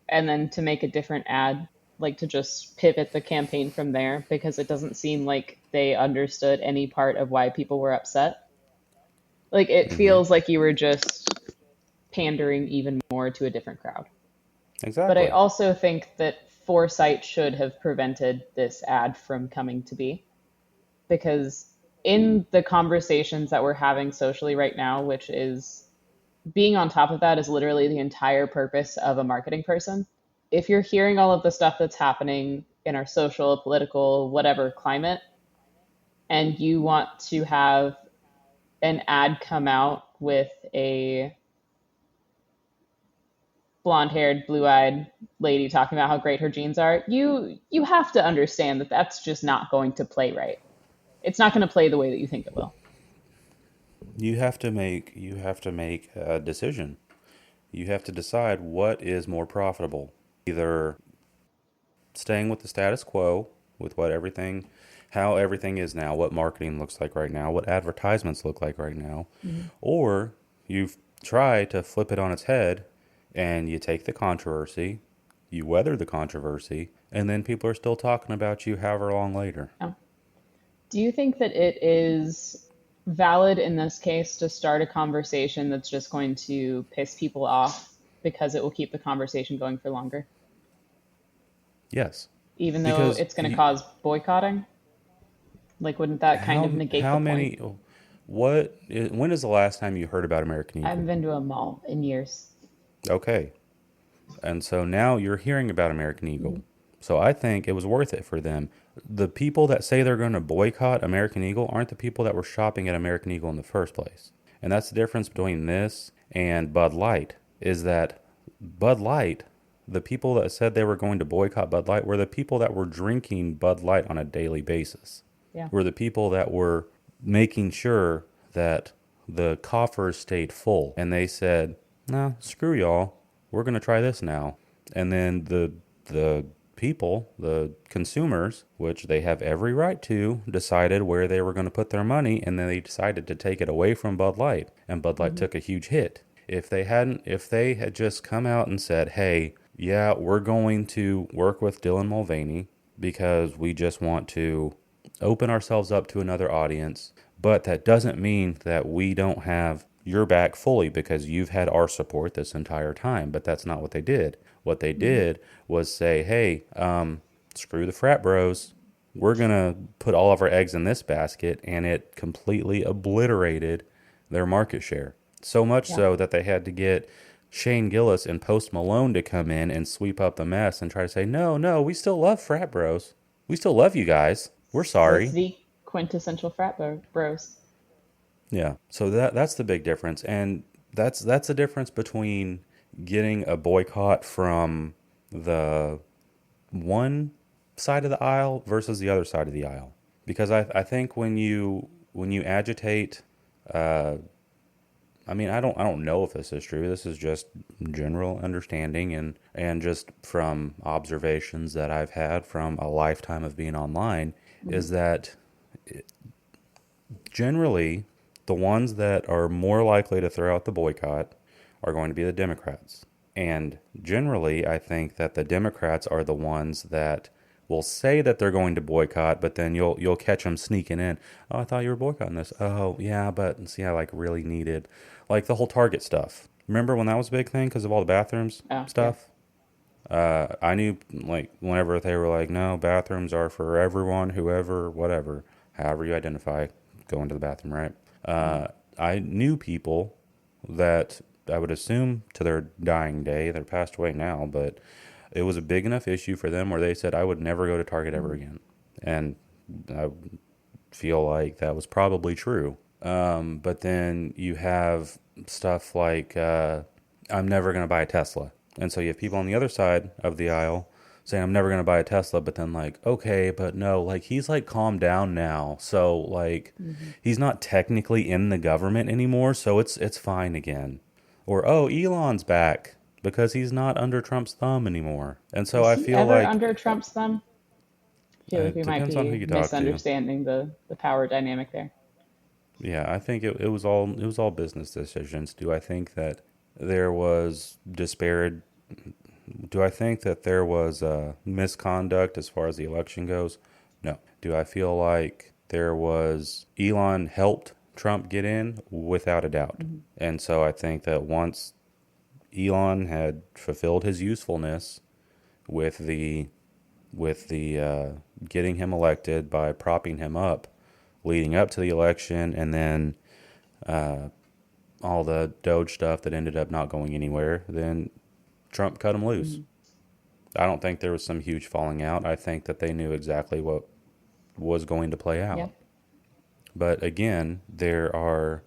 and then to make a different ad, like to just pivot the campaign from there, because it doesn't seem like they understood any part of why people were upset. Like it feels like you were just pandering even more to a different crowd. But I exactly. also think that foresight should have prevented this ad from coming to be, because in the conversations that we're having socially right now, which is being on top of that is literally the entire purpose of a marketing person. If you're hearing all of the stuff that's happening in our social, political, whatever climate, and you want to have an ad come out with a blonde-haired, blue-eyed lady talking about how great her jeans are, you have to understand that that's just not going to play right. It's not going to play the way that you think it will. You have to make a decision. You have to decide what is more profitable. Either staying with the status quo, with how everything is now, what marketing looks like right now, what advertisements look like right now, or you try to flip it on its head and you take the controversy, you weather the controversy, and then people are still talking about you however long later. Oh. Do you think that it is valid in this case to start a conversation that's just going to piss people off because it will keep the conversation going for longer, Yes. even though Because it's going to cause boycotting? Like, wouldn't that kind of negate how the point? many when is the last time you heard about American I haven't Eagle? been to a mall in years. Okay. And so now you're hearing about American Eagle. So I think it was worth it for them. The people that say they're going to boycott American Eagle aren't the people that were shopping at American Eagle in the first place. And that's the difference between this and Bud Light, is that Bud Light, the people that said they were going to boycott Bud Light were the people that were drinking Bud Light on a daily basis. Yeah. Were the people that were making sure that the coffers stayed full. And they said, no, screw y'all. We're going to try this now. And then the people, the consumers, which they have every right to, decided where they were going to put their money, and then they decided to take it away from Bud Light, and Bud Light took a huge hit. If they had just come out and said, hey, yeah, we're going to work with Dylan Mulvaney because we just want to open ourselves up to another audience, but that doesn't mean that we don't have your back fully because you've had our support this entire time. But that's not what they did. What they did was say, hey, screw the frat bros. We're going to put all of our eggs in this basket, and it completely obliterated their market share. So much so that they had to get Shane Gillis and Post Malone to come in and sweep up the mess and try to say, no, we still love frat bros. We still love you guys. We're sorry. It's the quintessential frat bros. Yeah. So that's the big difference. And that's the difference between getting a boycott from the one side of the aisle versus the other side of the aisle. Because I think when you agitate, I don't know if this is true. This is just general understanding and just from observations that I've had from a lifetime of being online, is that generally the ones that are more likely to throw out the boycott are going to be the Democrats. And generally, I think that the Democrats are the ones that will say that they're going to boycott, but then you'll catch them sneaking in. Oh, I thought you were boycotting this. Oh, yeah, but see, I really needed, like the whole Target stuff. Remember when that was a big thing because of all the bathrooms stuff? Yeah. I knew, like, whenever they were like, no, bathrooms are for everyone, whoever, whatever, however you identify, go into the bathroom, right? I knew people that I would assume to their dying day, they're passed away now, but it was a big enough issue for them where they said, I would never go to Target ever again. And I feel like that was probably true. But then you have stuff like, I'm never going to buy a Tesla. And so you have people on the other side of the aisle saying, I'm never going to buy a Tesla. But then like, okay, but no, like he's like calmed down now. So like he's not technically in the government anymore. So it's fine again. Or, oh, Elon's back because he's not under Trump's thumb anymore. And so Is I he feel ever like under Trump's thumb? I feel like it we might depends on who be you talk to. misunderstanding the power dynamic there. Yeah, I think it was all business decisions. Do I think that there was disparate? Do I think that there was misconduct as far as the election goes? No. Do I feel like there was Elon helped Trump get in? Without a doubt. And so I think that once Elon had fulfilled his usefulness with the getting him elected by propping him up leading up to the election, and then all the Doge stuff that ended up not going anywhere, then Trump cut him loose. I don't think there was some huge falling out. I think that they knew exactly what was going to play out. Yep. But again, there are,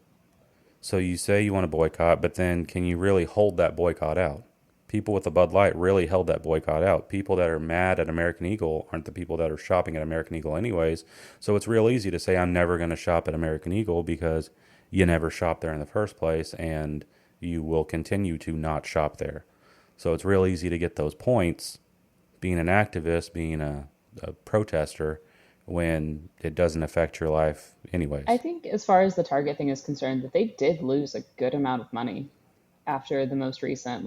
so you say you want to boycott, but then can you really hold that boycott out? People with the Bud Light really held that boycott out. People that are mad at American Eagle aren't the people that are shopping at American Eagle anyways. So it's real easy to say, I'm never going to shop at American Eagle because you never shopped there in the first place and you will continue to not shop there. So it's real easy to get those points being an activist, being a protester, when it doesn't affect your life anyways. I think as far as the Target thing is concerned, that they did lose a good amount of money after the most recent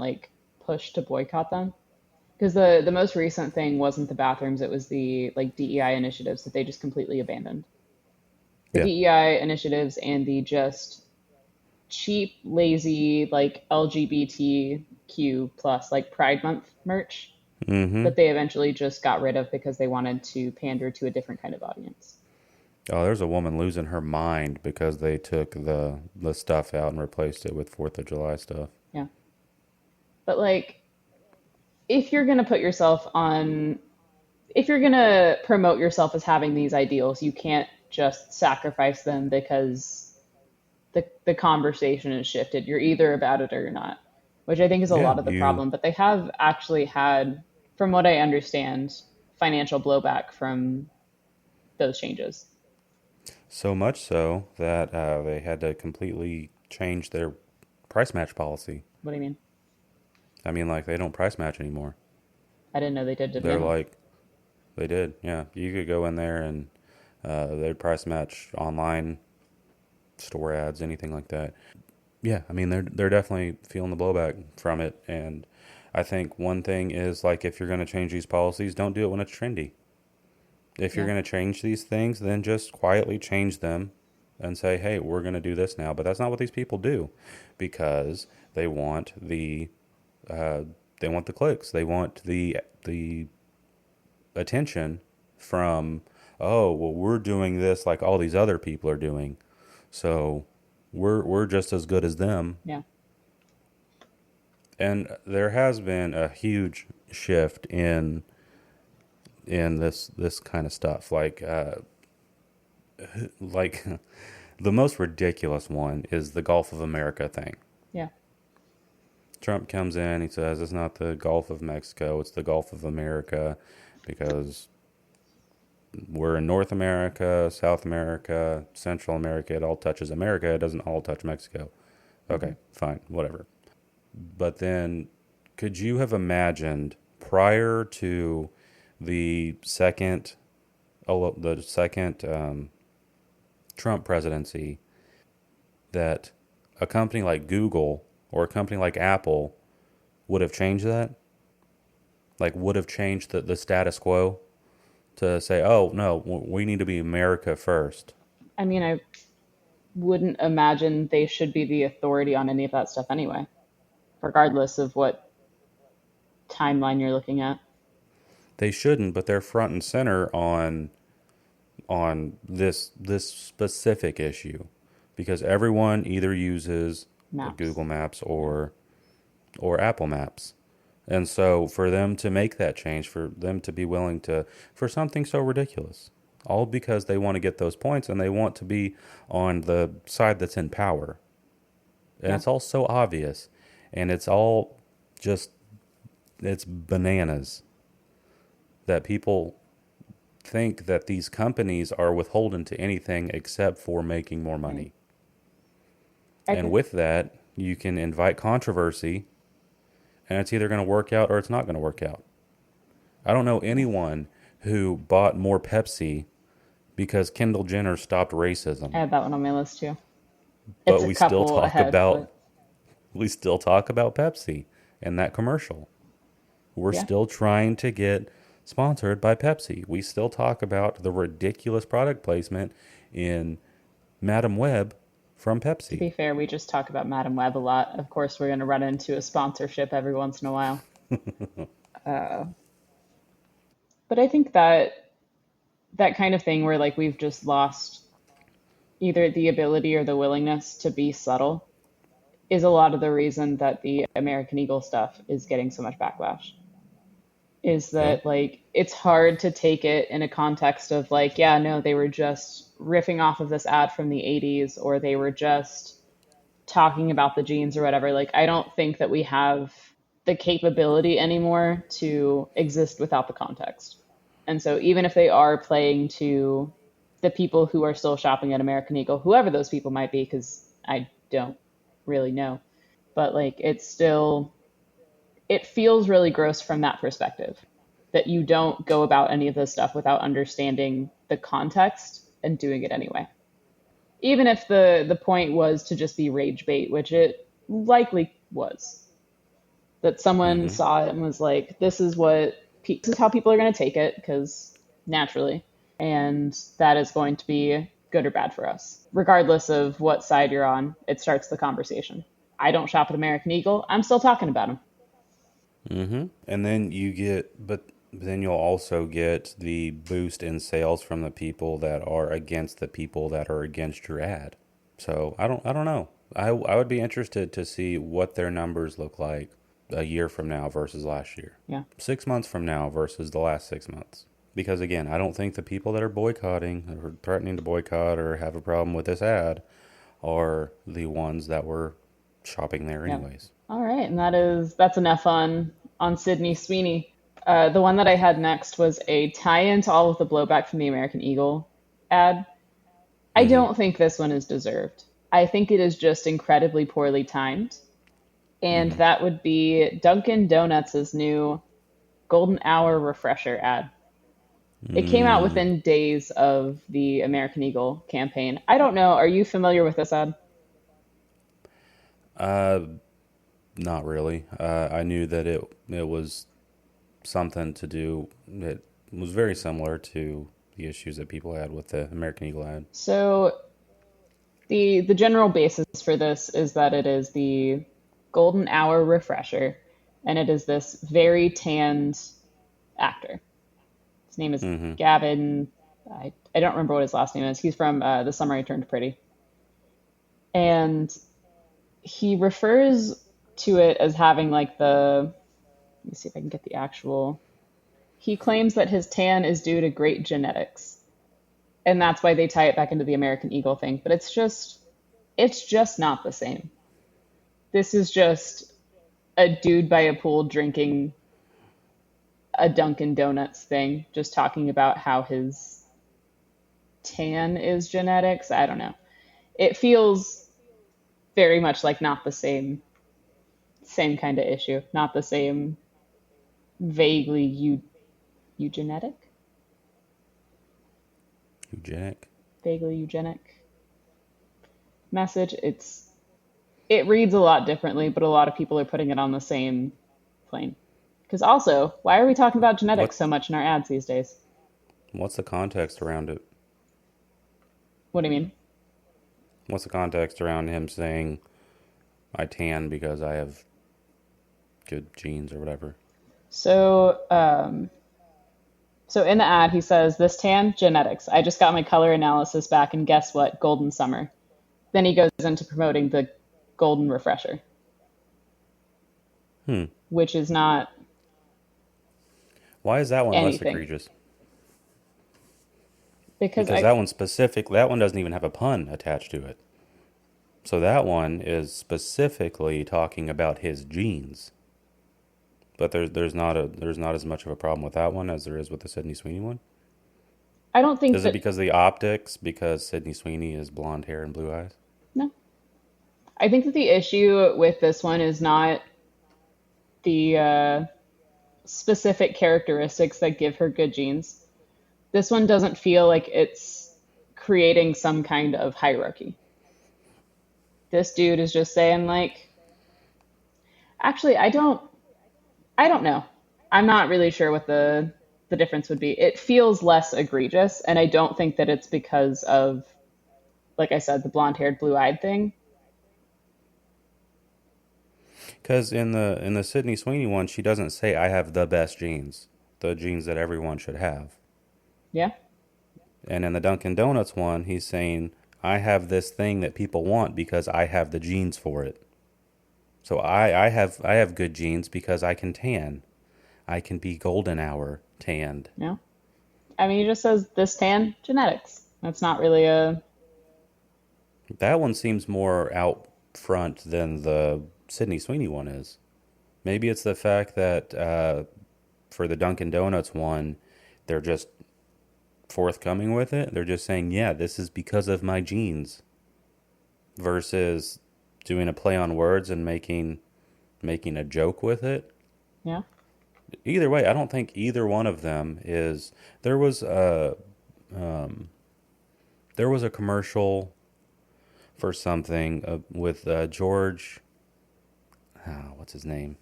push to boycott them. Because the most recent thing wasn't the bathrooms, it was the DEI initiatives that they just completely abandoned. The DEI initiatives and the just cheap, lazy, LGBTQ plus Pride Month merch that they eventually just got rid of because they wanted to pander to a different kind of audience. Oh, there's a woman losing her mind because they took the stuff out and replaced it with 4th of July stuff. Yeah. But if you're going to promote yourself as having these ideals, you can't just sacrifice them because the conversation has shifted. You're either about it or you're not, which I think is a lot of the problem. But they have actually had, from what I understand, financial blowback from those changes. So much so that they had to completely change their price match policy. What do you mean? I mean, they don't price match anymore. I didn't know they did. They're they did, yeah. You could go in there and they'd price match online, store ads, anything like that. Yeah, I mean, they're definitely feeling the blowback from it. And I think one thing is, if you're going to change these policies, don't do it when it's trendy. If you're going to change these things, then just quietly change them and say, hey, we're going to do this now. But that's not what these people do, because they want the clicks. They want the attention from, oh, well, we're doing this like all these other people are doing, so we're just as good as them. Yeah. And there has been a huge shift in this kind of stuff. The most ridiculous one is the Gulf of America thing. Yeah. Trump comes in, he says it's not the Gulf of Mexico, it's the Gulf of America, because we're in North America, South America, Central America, it all touches America, it doesn't all touch Mexico. Okay, fine, whatever. But then, could you have imagined prior to the second Trump presidency that a company like Google or a company like Apple would have changed that? Would have changed the status quo to say, oh, no, we need to be America first? I mean, I wouldn't imagine they should be the authority on any of that stuff anyway, regardless of what timeline you're looking at. They shouldn't, but they're front and center on this specific issue, because everyone either uses Google Maps or Apple Maps. And so for them to make that change, for them to be willing to, for something so ridiculous, all because they want to get those points and they want to be on the side that's in power. And Yeah. it's all so obvious. And it's all just, it's bananas that people think that these companies are withholding to anything except for making more money. And with that, you can invite controversy, and it's either going to work out or it's not going to work out. I don't know anyone who bought more Pepsi because Kendall Jenner stopped racism. I had that one on my list too. But It's a we still couple talk ahead, about but we still talk about Pepsi and that commercial. We're yeah. still trying to get sponsored by Pepsi. We still talk about the ridiculous product placement in Madam Web from To Pepsi. be fair, we just talk about Madam Web a lot. Of course, we're going to run into a sponsorship every once in a while. But I think that kind of thing where like we've just lost either the ability or the willingness to be subtle is a lot of the reason that the American Eagle stuff is getting so much backlash. Is Yeah. that like it's hard to take it in a context of like, yeah, no, they were just riffing off of this ad from the 80s or they were just talking about the jeans or whatever. Like, I don't think that we have the capability anymore to exist without the context. And so even if they are playing to the people who are still shopping at American Eagle, whoever those people might be, because I don't really know, but like it's still, it feels really gross from that perspective that you don't go about any of this stuff without understanding the context and doing it anyway. Even if the point was to just be rage bait, which it likely was, that someone Mm-hmm. saw it and was like, this is how people are going to take it, because naturally, and that is going to be good or bad for us. Regardless of what side you're on, it starts the conversation. I don't shop at American Eagle. I'm still talking about them. Mm-hmm. And then but then you'll also get the boost in sales from the people that are against the people that are against your ad. So I don't know. I would be interested to see what their numbers look like a year from now versus last year. Yeah. 6 months from now versus the last 6 months. Because again, I don't think the people that are boycotting or threatening to boycott or have a problem with this ad are the ones that were shopping there Yeah. anyways. All right, and that's enough on Sydney Sweeney. The one that I had next was a tie-in to all of the blowback from the American Eagle ad. I Mm-hmm. don't think this one is deserved. I think it is just incredibly poorly timed. And Mm-hmm. that would be Dunkin' Donuts' new Golden Hour refresher ad. It came out Mm, within days of the American Eagle campaign. I don't know, are you familiar with this ad? uh, not really. I knew that it was something to do. It was very similar to the issues that people had with the American Eagle ad. So the general basis for this is that it is the Golden Hour refresher, and it is this very tanned actor. His name is Mm-hmm. Gavin. I don't remember what his last name is. He's from The Summer I Turned Pretty. And he refers to it as having like let me see if I can get the actual. He claims that his tan is due to great genetics. And that's why they tie it back into the American Eagle thing. But it's just not the same. This is just a dude by a pool drinking a Dunkin' Donuts thing, just talking about how his tan is genetics. I don't know. It feels very much like not the same kind of issue, not the same vaguely eugenetic, Eugenic. vaguely eugenic message. It reads a lot differently, but a lot of people are putting it on the same plane. Because also, why are we talking about genetics What so much in our ads these days? what's the context around it? What do you mean? What's the context around him saying I tan because I have good genes or whatever? So, so in the ad, he says, "This tan, genetics. I just got my color analysis back, and guess what? Golden summer." Then he goes into promoting the golden refresher, Hmm. which is not Why is that one less anything. egregious? Because Because that one doesn't even have a pun attached to it. So that one is specifically talking about his genes. But there's not as much of a problem with that one as there is with the Sydney Sweeney one. I don't think Is it that, because of the optics? Because Sydney Sweeney is blonde hair and blue eyes? no. I think that the issue with this one is not the specific characteristics that give her good genes. This one doesn't feel like it's creating some kind of hierarchy. This dude is just saying like, actually, I don't know. I'm not really sure what the difference would be. It feels less egregious, and I don't think that it's because of, like I said, the blonde-haired, blue-eyed thing. Because in the Sydney Sweeney one, she doesn't say I have the best genes, the genes that everyone should have. Yeah. And in the Dunkin' Donuts one, he's saying I have this thing that people want because I have the genes for it. So I have good genes because I can tan. I can be golden hour tanned. Yeah. I mean, he just says this tan genetics. That's not really a. That one seems more out front than the Sydney Sweeney one is. Maybe it's the fact that for the Dunkin' Donuts one, they're just forthcoming with it. They're just saying, yeah, this is because of my genes, versus doing a play on words and making a joke with it. Yeah. Either way, I don't think either one of them is. Um, there was a commercial for something with George. What's his name?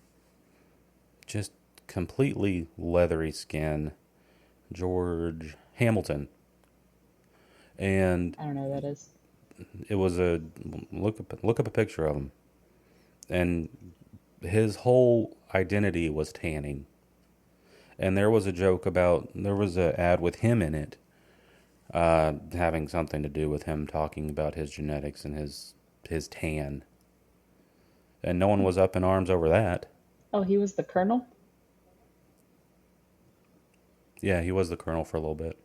Just completely leathery skin. George Hamilton. And I don't know who that is. it was a look up a picture of him. And his whole identity was tanning. And there was a joke about, there was an ad with him in it, having something to do with him talking about his genetics and his tan. And no one was up in arms over that. Oh, he was the colonel? Yeah, he was the colonel for a little bit.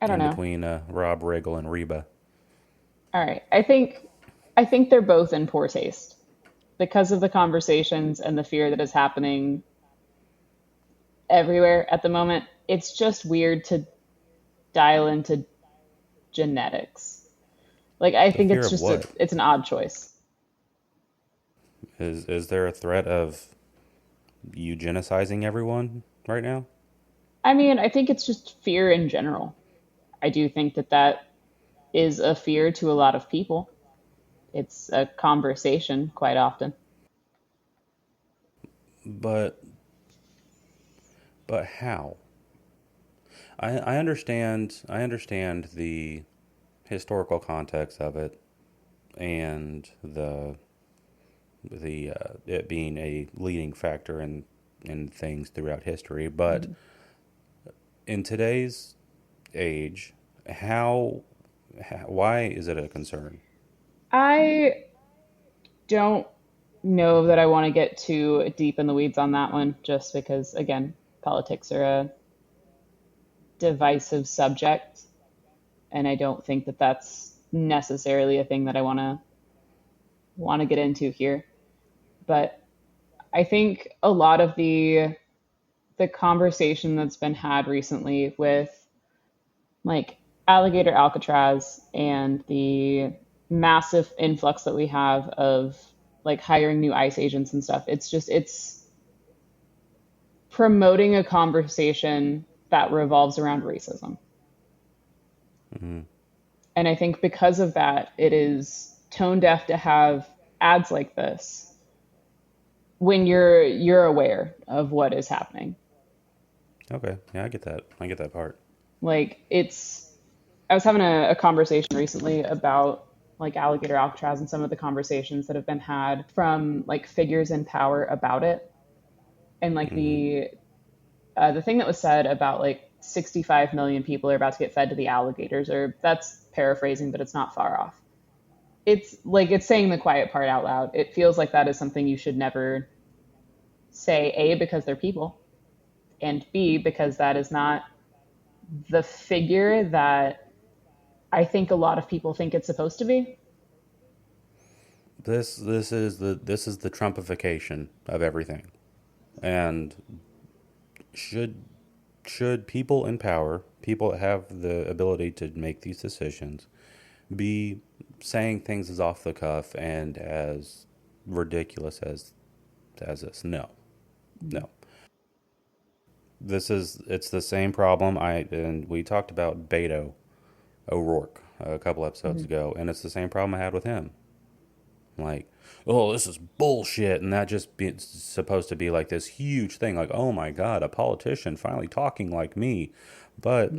I don't in know. between Rob Riggle and Reba. All right. I think they're both in poor taste because of the conversations and the fear that is happening everywhere at the moment. It's just weird to dial into genetics. Like I The think fear it's of just what? it's an odd choice. Is there a threat of eugenicizing everyone right now? I mean, I think it's just fear in general. I do think that that is a fear to a lot of people. It's a conversation quite often. But how? I understand the historical context of it and the it being a leading factor in things throughout history, but in today's age, why is it a concern? I don't know that I want to get too deep in the weeds on that one, just because, again, politics are a divisive subject, and I don't think that that's necessarily a thing that I want to get into here. But I think a lot of the conversation that's been had recently with like alligator Alcatraz and the massive influx that we have of like hiring new ICE agents and stuff. It's promoting a conversation that revolves around racism. Hmm. And I think because of that, it is tone deaf to have ads like this when you're aware of what is happening. Okay, yeah, I get that. I get that part. Like I was having a conversation recently about like alligator Alcatraz and some of the conversations that have been had from like figures in power about it, and like Hmm. the thing that was said about like 65 million people are about to get fed to the alligators, or that's paraphrasing, but it's not far off. It's like it's saying the quiet part out loud. It feels like that is something you should never say, A, because they're people, and B, because that is not the figure that I think a lot of people think it's supposed to be. This is the Trumpification of everything. And should should people in power, people that have the ability to make these decisions, be saying things as off the cuff and as ridiculous as this? No, no. It's the same problem. And we talked about Beto O'Rourke a couple episodes ago, and it's the same problem I had with him. Like, oh, this is bullshit, and that just be supposed to be like this huge thing, like, oh my God, a politician finally talking like me, but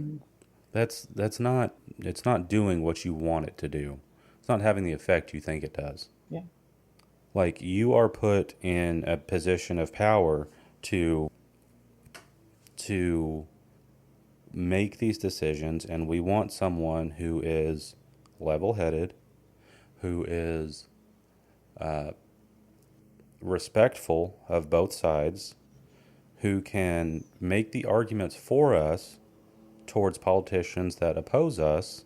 that's not, it's not doing what you want it to do. It's not having the effect you think it does. Yeah. Like, you are put in a position of power to to make these decisions, and we want someone who is level-headed, who is respectful of both sides, who can make the arguments for us towards politicians that oppose us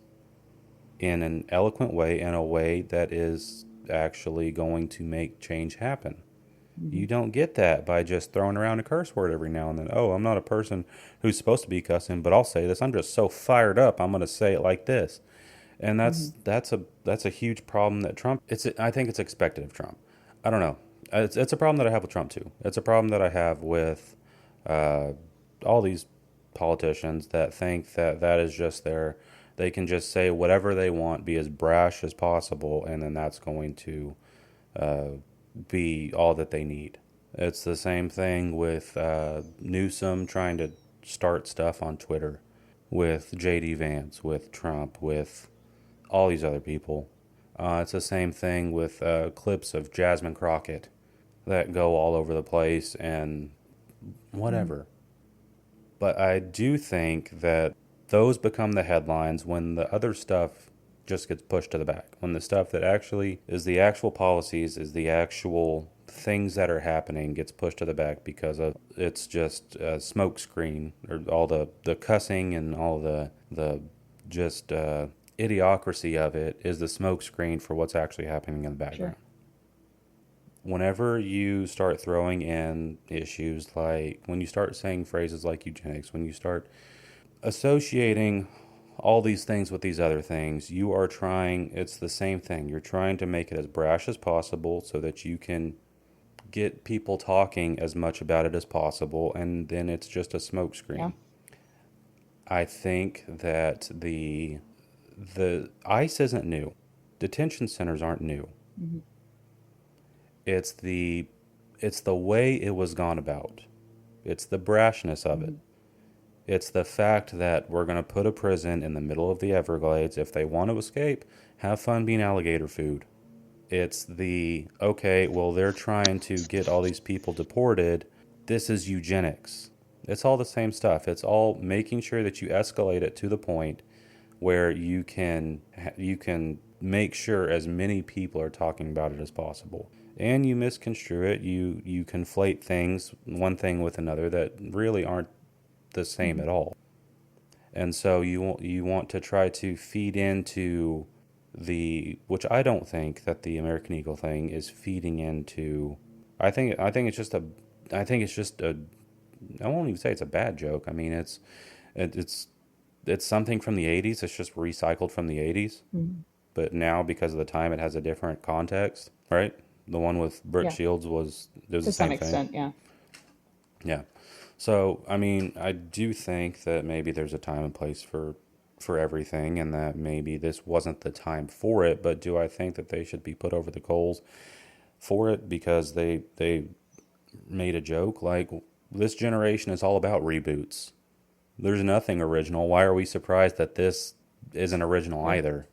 in an eloquent way, in a way that is actually going to make change happen. You don't get that by just throwing around a curse word every now and then. Oh, I'm not a person who's supposed to be cussing, but I'll say this. I'm just so fired up. I'm going to say it like this. And that's a huge problem that Trump. I think it's expected of Trump. I don't know. It's a problem that I have with Trump too. It's a problem that I have with all these politicians that think that is just they can just say whatever they want, be as brash as possible, and then that's going to be all that they need. It's the same thing with Newsom trying to start stuff on Twitter, with J.D. Vance, with Trump, with all these other people. It's the same thing with clips of Jasmine Crockett that go all over the place and whatever. But I do think that those become the headlines when the other stuff just gets pushed to the back. When the stuff that actually is the actual policies, is the actual things that are happening, gets pushed to the back because of it's just a smoke screen, or all the cussing and all the just idiocracy of it is the smoke screen for what's actually happening in the background. Sure. Whenever you start throwing in issues like, when you start saying phrases like eugenics, when you start associating all these things with these other things, you are trying, it's the same thing. You're trying to make it as brash as possible so that you can get people talking as much about it as possible, and then it's just a smokescreen. Yeah. I think that the ICE isn't new. Detention centers aren't new. Mm-hmm. It's the way it was gone about. It's the brashness of it. It's the fact that we're going to put a prison in the middle of the Everglades. If they want to escape, have fun being alligator food. It's okay, well, they're trying to get all these people deported. This is eugenics. It's all the same stuff. It's all making sure that you escalate it to the point where you can make sure as many people are talking about it as possible. And you misconstrue it. You conflate things, one thing with another, that really aren't the same at all. And so you want to try to feed into which I don't think that the American Eagle thing is feeding into. I think it's just a I won't even say it's a bad joke. I mean, it's something from the 80s. It's just recycled from the 80s. Mm-hmm. But now, because of the time, it has a different context, right? The one with Brooke Shields was the same thing. To some extent, yeah. Yeah. So, I mean, I do think that maybe there's a time and place for everything, and that maybe this wasn't the time for it. But do I think that they should be put over the coals for it because they made a joke? Like, this generation is all about reboots. There's nothing original. Why are we surprised that this isn't original either?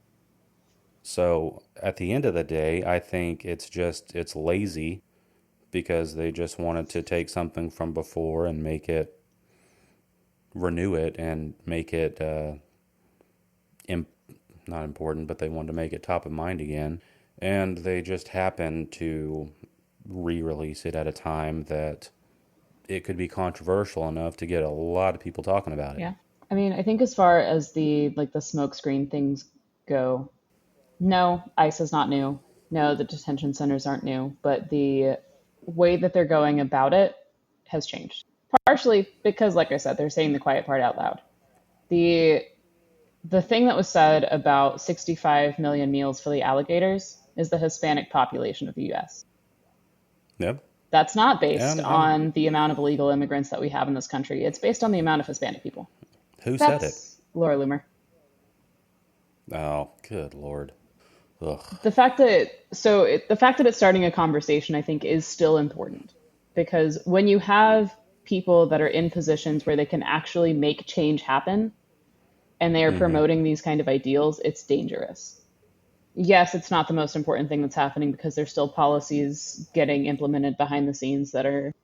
So at the end of the day, I think it's lazy, because they just wanted to take something from before and renew it and make it not important, but they wanted to make it top of mind again. And they just happened to re-release it at a time that it could be controversial enough to get a lot of people talking about it. Yeah. I mean, I think as far as the smokescreen things go, no, ICE is not new. No, the detention centers aren't new, but the way that they're going about it has changed. Partially because, like I said, they're saying the quiet part out loud. The the thing that was said about 65 million meals for the alligators is the Hispanic population of the US. Yep. That's not based And on the amount of illegal immigrants that we have in this country. It's based on the amount of Hispanic people. who said it? That's Laura Loomer. Oh, good Lord. Ugh. The fact that it's starting a conversation, I think, is still important because when you have people that are in positions where they can actually make change happen and they are Mm-hmm. promoting these kind of ideals, it's dangerous. Yes, it's not the most important thing that's happening because there's still policies getting implemented behind the scenes that are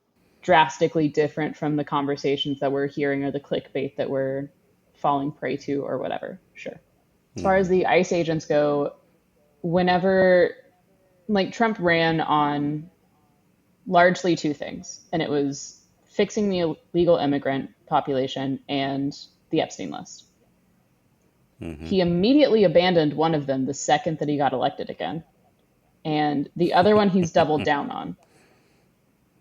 drastically different from the conversations that we're hearing or the clickbait that we're falling prey to or whatever. Sure. As far as Mm-hmm. the ICE agents go, whenever Trump ran on largely two things, and it was fixing the illegal immigrant population and the Epstein list. Mm-hmm. He immediately abandoned one of them the second that he got elected again. And the other one he's doubled down on.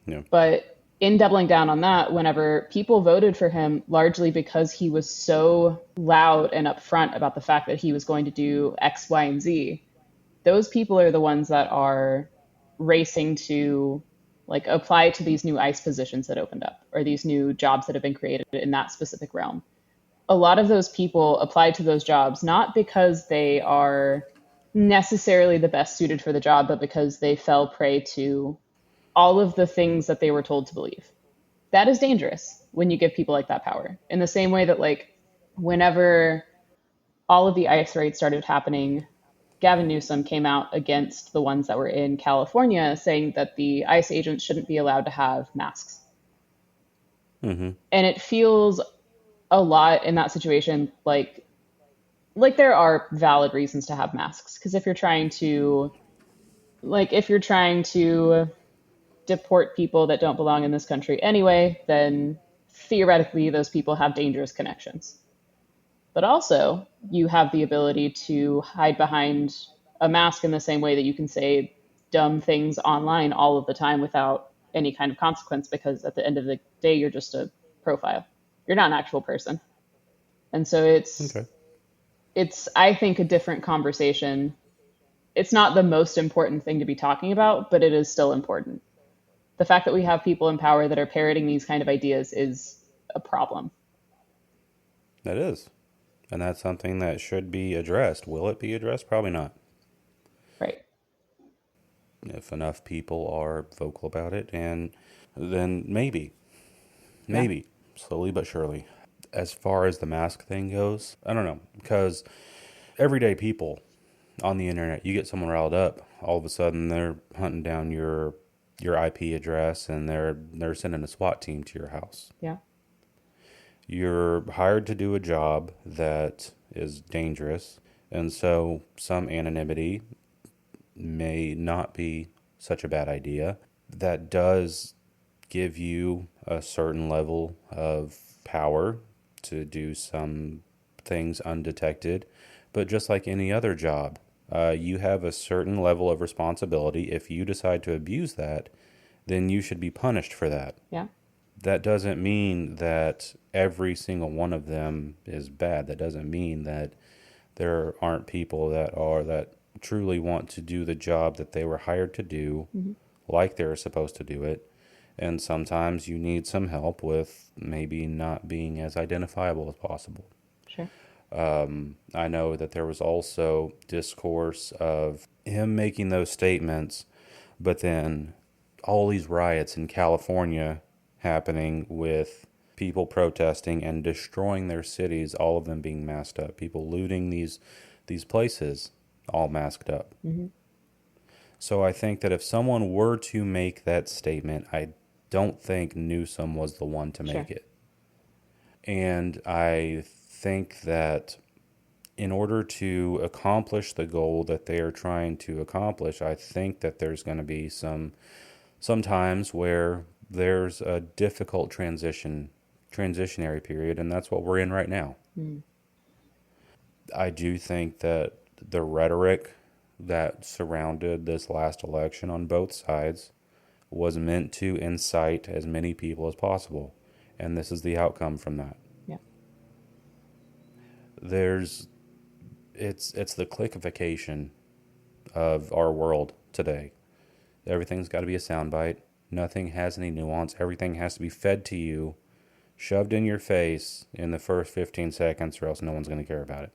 Yeah. But in doubling down on that, whenever people voted for him, largely because he was so loud and upfront about the fact that he was going to do X, Y, and Z, those people are the ones that are racing to apply to these new ICE positions that opened up or these new jobs that have been created in that specific realm. A lot of those people applied to those jobs not because they are necessarily the best suited for the job, but because they fell prey to all of the things that they were told to believe. That is dangerous when you give people like that power. In the same way that whenever all of the ICE raids started happening, Gavin Newsom came out against the ones that were in California, saying that the ICE agents shouldn't be allowed to have masks. Mm-hmm. And it feels a lot in that situation like there are valid reasons to have masks because if you're trying to deport people that don't belong in this country anyway, then theoretically those people have dangerous connections. But also, you have the ability to hide behind a mask in the same way that you can say dumb things online all of the time without any kind of consequence because at the end of the day, you're just a profile. You're not an actual person. And so Okay. it's I think a different conversation. It's not the most important thing to be talking about, but it is still important. The fact that we have people in power that are parroting these kind of ideas is a problem. That is. And that's something that should be addressed. Will it be addressed? Probably not. Right. If enough people are vocal about it, and then maybe, Yeah. maybe, slowly but surely. As far as the mask thing goes, I don't know, because everyday people on the internet, you get someone riled up, all of a sudden they're hunting down your IP address and they're sending a SWAT team to your house. Yeah. You're hired to do a job that is dangerous, and so some anonymity may not be such a bad idea. That does give you a certain level of power to do some things undetected, but just like any other job, you have a certain level of responsibility. If you decide to abuse that, then you should be punished for that. Yeah. That doesn't mean that every single one of them is bad. That doesn't mean that there aren't people that truly want to do the job that they were hired to do, like they're supposed to do it. And sometimes you need some help with maybe not being as identifiable as possible. Sure. I know that there was also discourse of him making those statements, but then all these riots in California happening with people protesting and destroying their cities, all of them being masked up, people looting these places, all masked up. Mm-hmm. So I think that if someone were to make that statement, I don't think Newsom was the one to make Sure. it. And I think that in order to accomplish the goal that they are trying to accomplish, I think that there's going to be some times where there's a difficult transition transitionary period, and that's what we're in right now. I do think that the rhetoric that surrounded this last election on both sides was meant to incite as many people as possible, and this is the outcome from that. Yeah. It's the clickification of our world today. Everything's got to be a soundbite. Nothing has any nuance. Everything has to be fed to you, shoved in your face in the first 15 seconds, or else no one's going to care about it.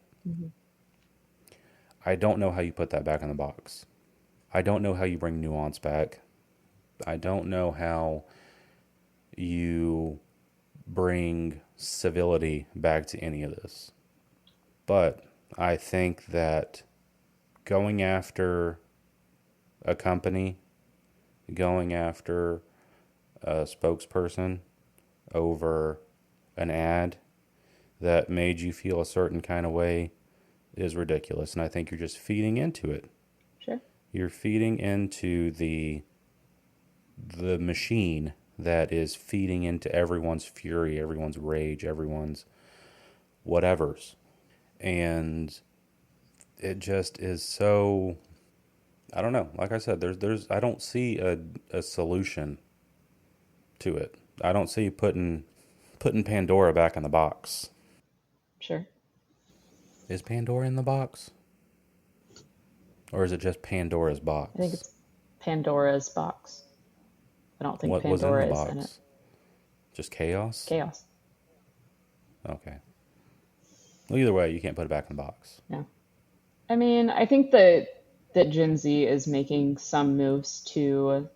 I don't know how you put that back in the box. I don't know how you bring nuance back. I don't know how you bring civility back to any of this. But I think that going after a company, going after a spokesperson over an ad that made you feel a certain kind of way is ridiculous. And I think you're just feeding into it. Sure. You're feeding into the machine that is feeding into everyone's fury, everyone's rage, everyone's whatevers. And it just is so, I don't know. Like I said, I don't see a solution to it. I don't see putting Pandora back in the box. Sure. Is Pandora in the box? Or is it just Pandora's box? I think it's Pandora's box. I don't think What was in Pandora the is box? in it. Just chaos? Chaos. Okay. Well, either way, you can't put it back in the box. No. I mean, I think that Gen Z is making some moves to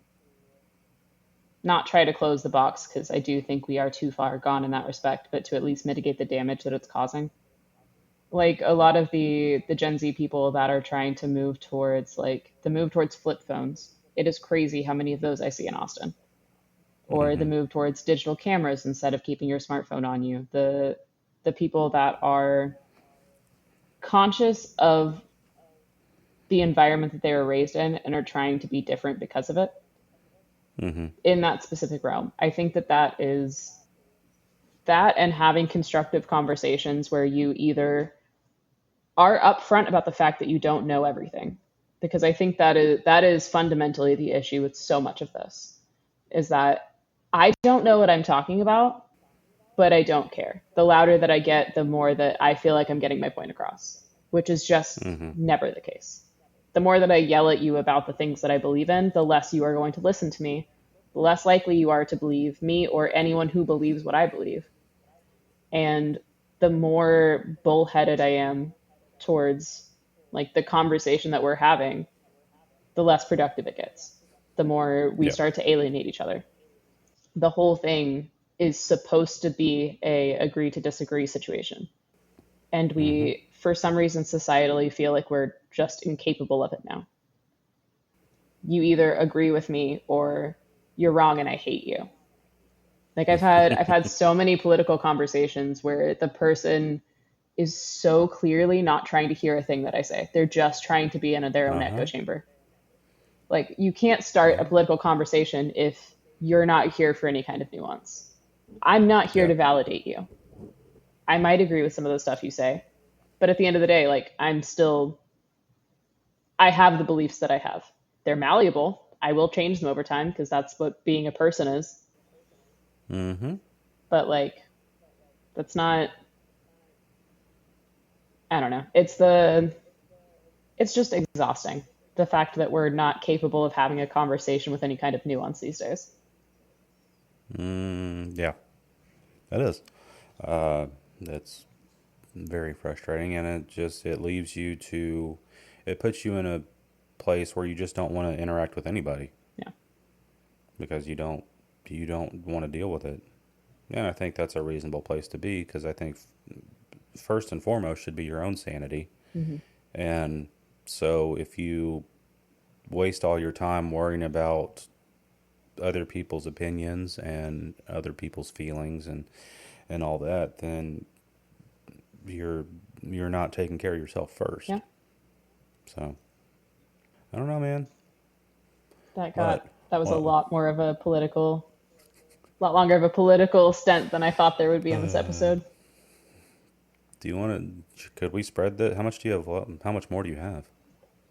not try to close the box, because I do think we are too far gone in that respect, but to at least mitigate the damage that it's causing. Like a lot of the Gen Z people that are trying to move towards flip phones. It is crazy how many of those I see in Austin. Or the move towards digital cameras instead of keeping your smartphone on you. The people that are conscious of the environment that they were raised in and are trying to be different because of it. In that specific realm. I think that is that, and having constructive conversations where you either are upfront about the fact that you don't know everything. Because I think that is fundamentally the issue with so much of this, is that I don't know what I'm talking about, but I don't care. The louder that I get, the more that I feel like I'm getting my point across, which is just never the case. The more that I yell at you about the things that I believe in, the less you are going to listen to me, the less likely you are to believe me or anyone who believes what I believe. And the more bullheaded I am towards like the conversation that we're having, the less productive it gets. The more we start to alienate each other. The whole thing is supposed to be a agree to disagree situation. And we, for some reason, societally feel like we're just incapable of it now. You either agree with me or you're wrong and I hate you. Like I've had so many political conversations where the person is so clearly not trying to hear a thing that I say. They're just trying to be in their own echo chamber. Like you can't start a political conversation if you're not here for any kind of nuance. I'm not here to validate you. I might agree with some of the stuff you say, but at the end of the day, like I have the beliefs that I have. They're malleable. I will change them over time because that's what being a person is. But like, that's not, I don't know. It's just exhausting. The fact that we're not capable of having a conversation with any kind of nuance these days. Yeah, that is. That's very frustrating, and it leaves you to, it puts you in a place where you just don't want to interact with anybody. Yeah. Because you don't want to deal with it. And I think that's a reasonable place to be, because I think first and foremost should be your own sanity. And so if you waste all your time worrying about other people's opinions and other people's feelings and all that, then you're not taking care of yourself first. Yeah. So I don't know, man. That was a lot more of a political A lot longer of a political stint than I thought there would be on this episode. Do you want to? Could we spread the? How much do you have? How much more do you have?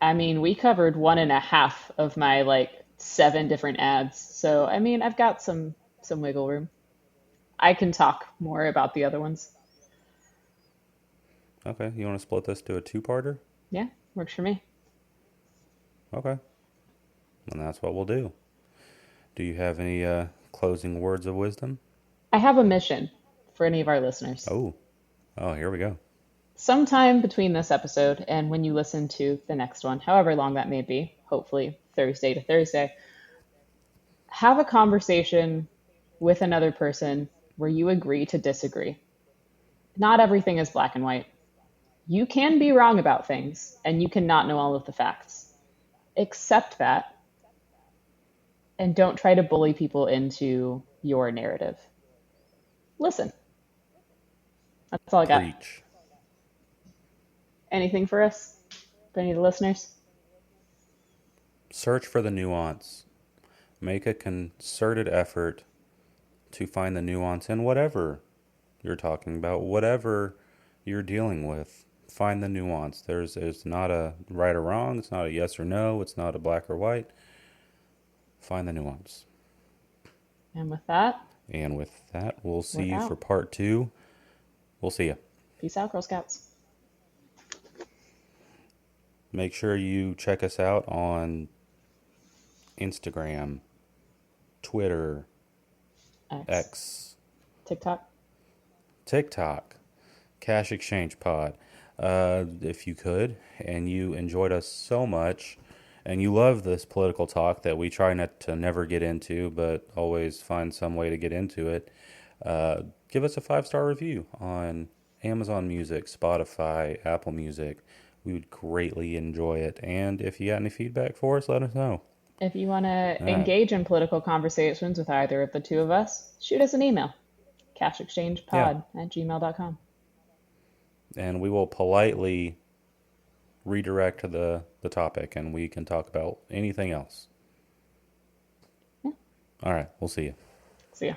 I mean, we covered one and a half of my like 7 different ads. So, I mean, I've got some wiggle room. I can talk more about the other ones. Okay, you want to split this to a two-parter? Yeah, works for me. Okay, and that's what we'll do. Do you have any closing words of wisdom? I have a mission for any of our listeners. Oh, oh, here we go. Sometime between this episode and when you listen to the next one, however long that may be, hopefully Thursday to Thursday, have a conversation with another person where you agree to disagree. Not everything is black and white. You can be wrong about things and you cannot know all of the facts. Accept that and don't try to bully people into your narrative. Listen. That's all I got. Preach. Anything for us? For any of the listeners? Search for the nuance. Make a concerted effort to find the nuance in whatever you're talking about, whatever you're dealing with. Find the nuance. It's not a right or wrong. It's not a yes or no. It's not a black or white. Find the nuance. And with that, We'll see we're you out. for part 2. We'll see you. Peace out, Girl Scouts. Make sure you check us out on Instagram, Twitter, X, TikTok. Cash Exchange Pod. If you could, and you enjoyed us so much, and you love this political talk that we try not to never get into, but always find some way to get into it, give us a 5-star review on Amazon Music, Spotify, Apple Music. We would greatly enjoy it. And if you got any feedback for us, let us know. If you want to All right. engage in political conversations with either of the two of us, shoot us an email. cashexchangepod@gmail.com. And we will politely redirect to the topic, and we can talk about anything else. Yeah. All right, we'll see you. See ya.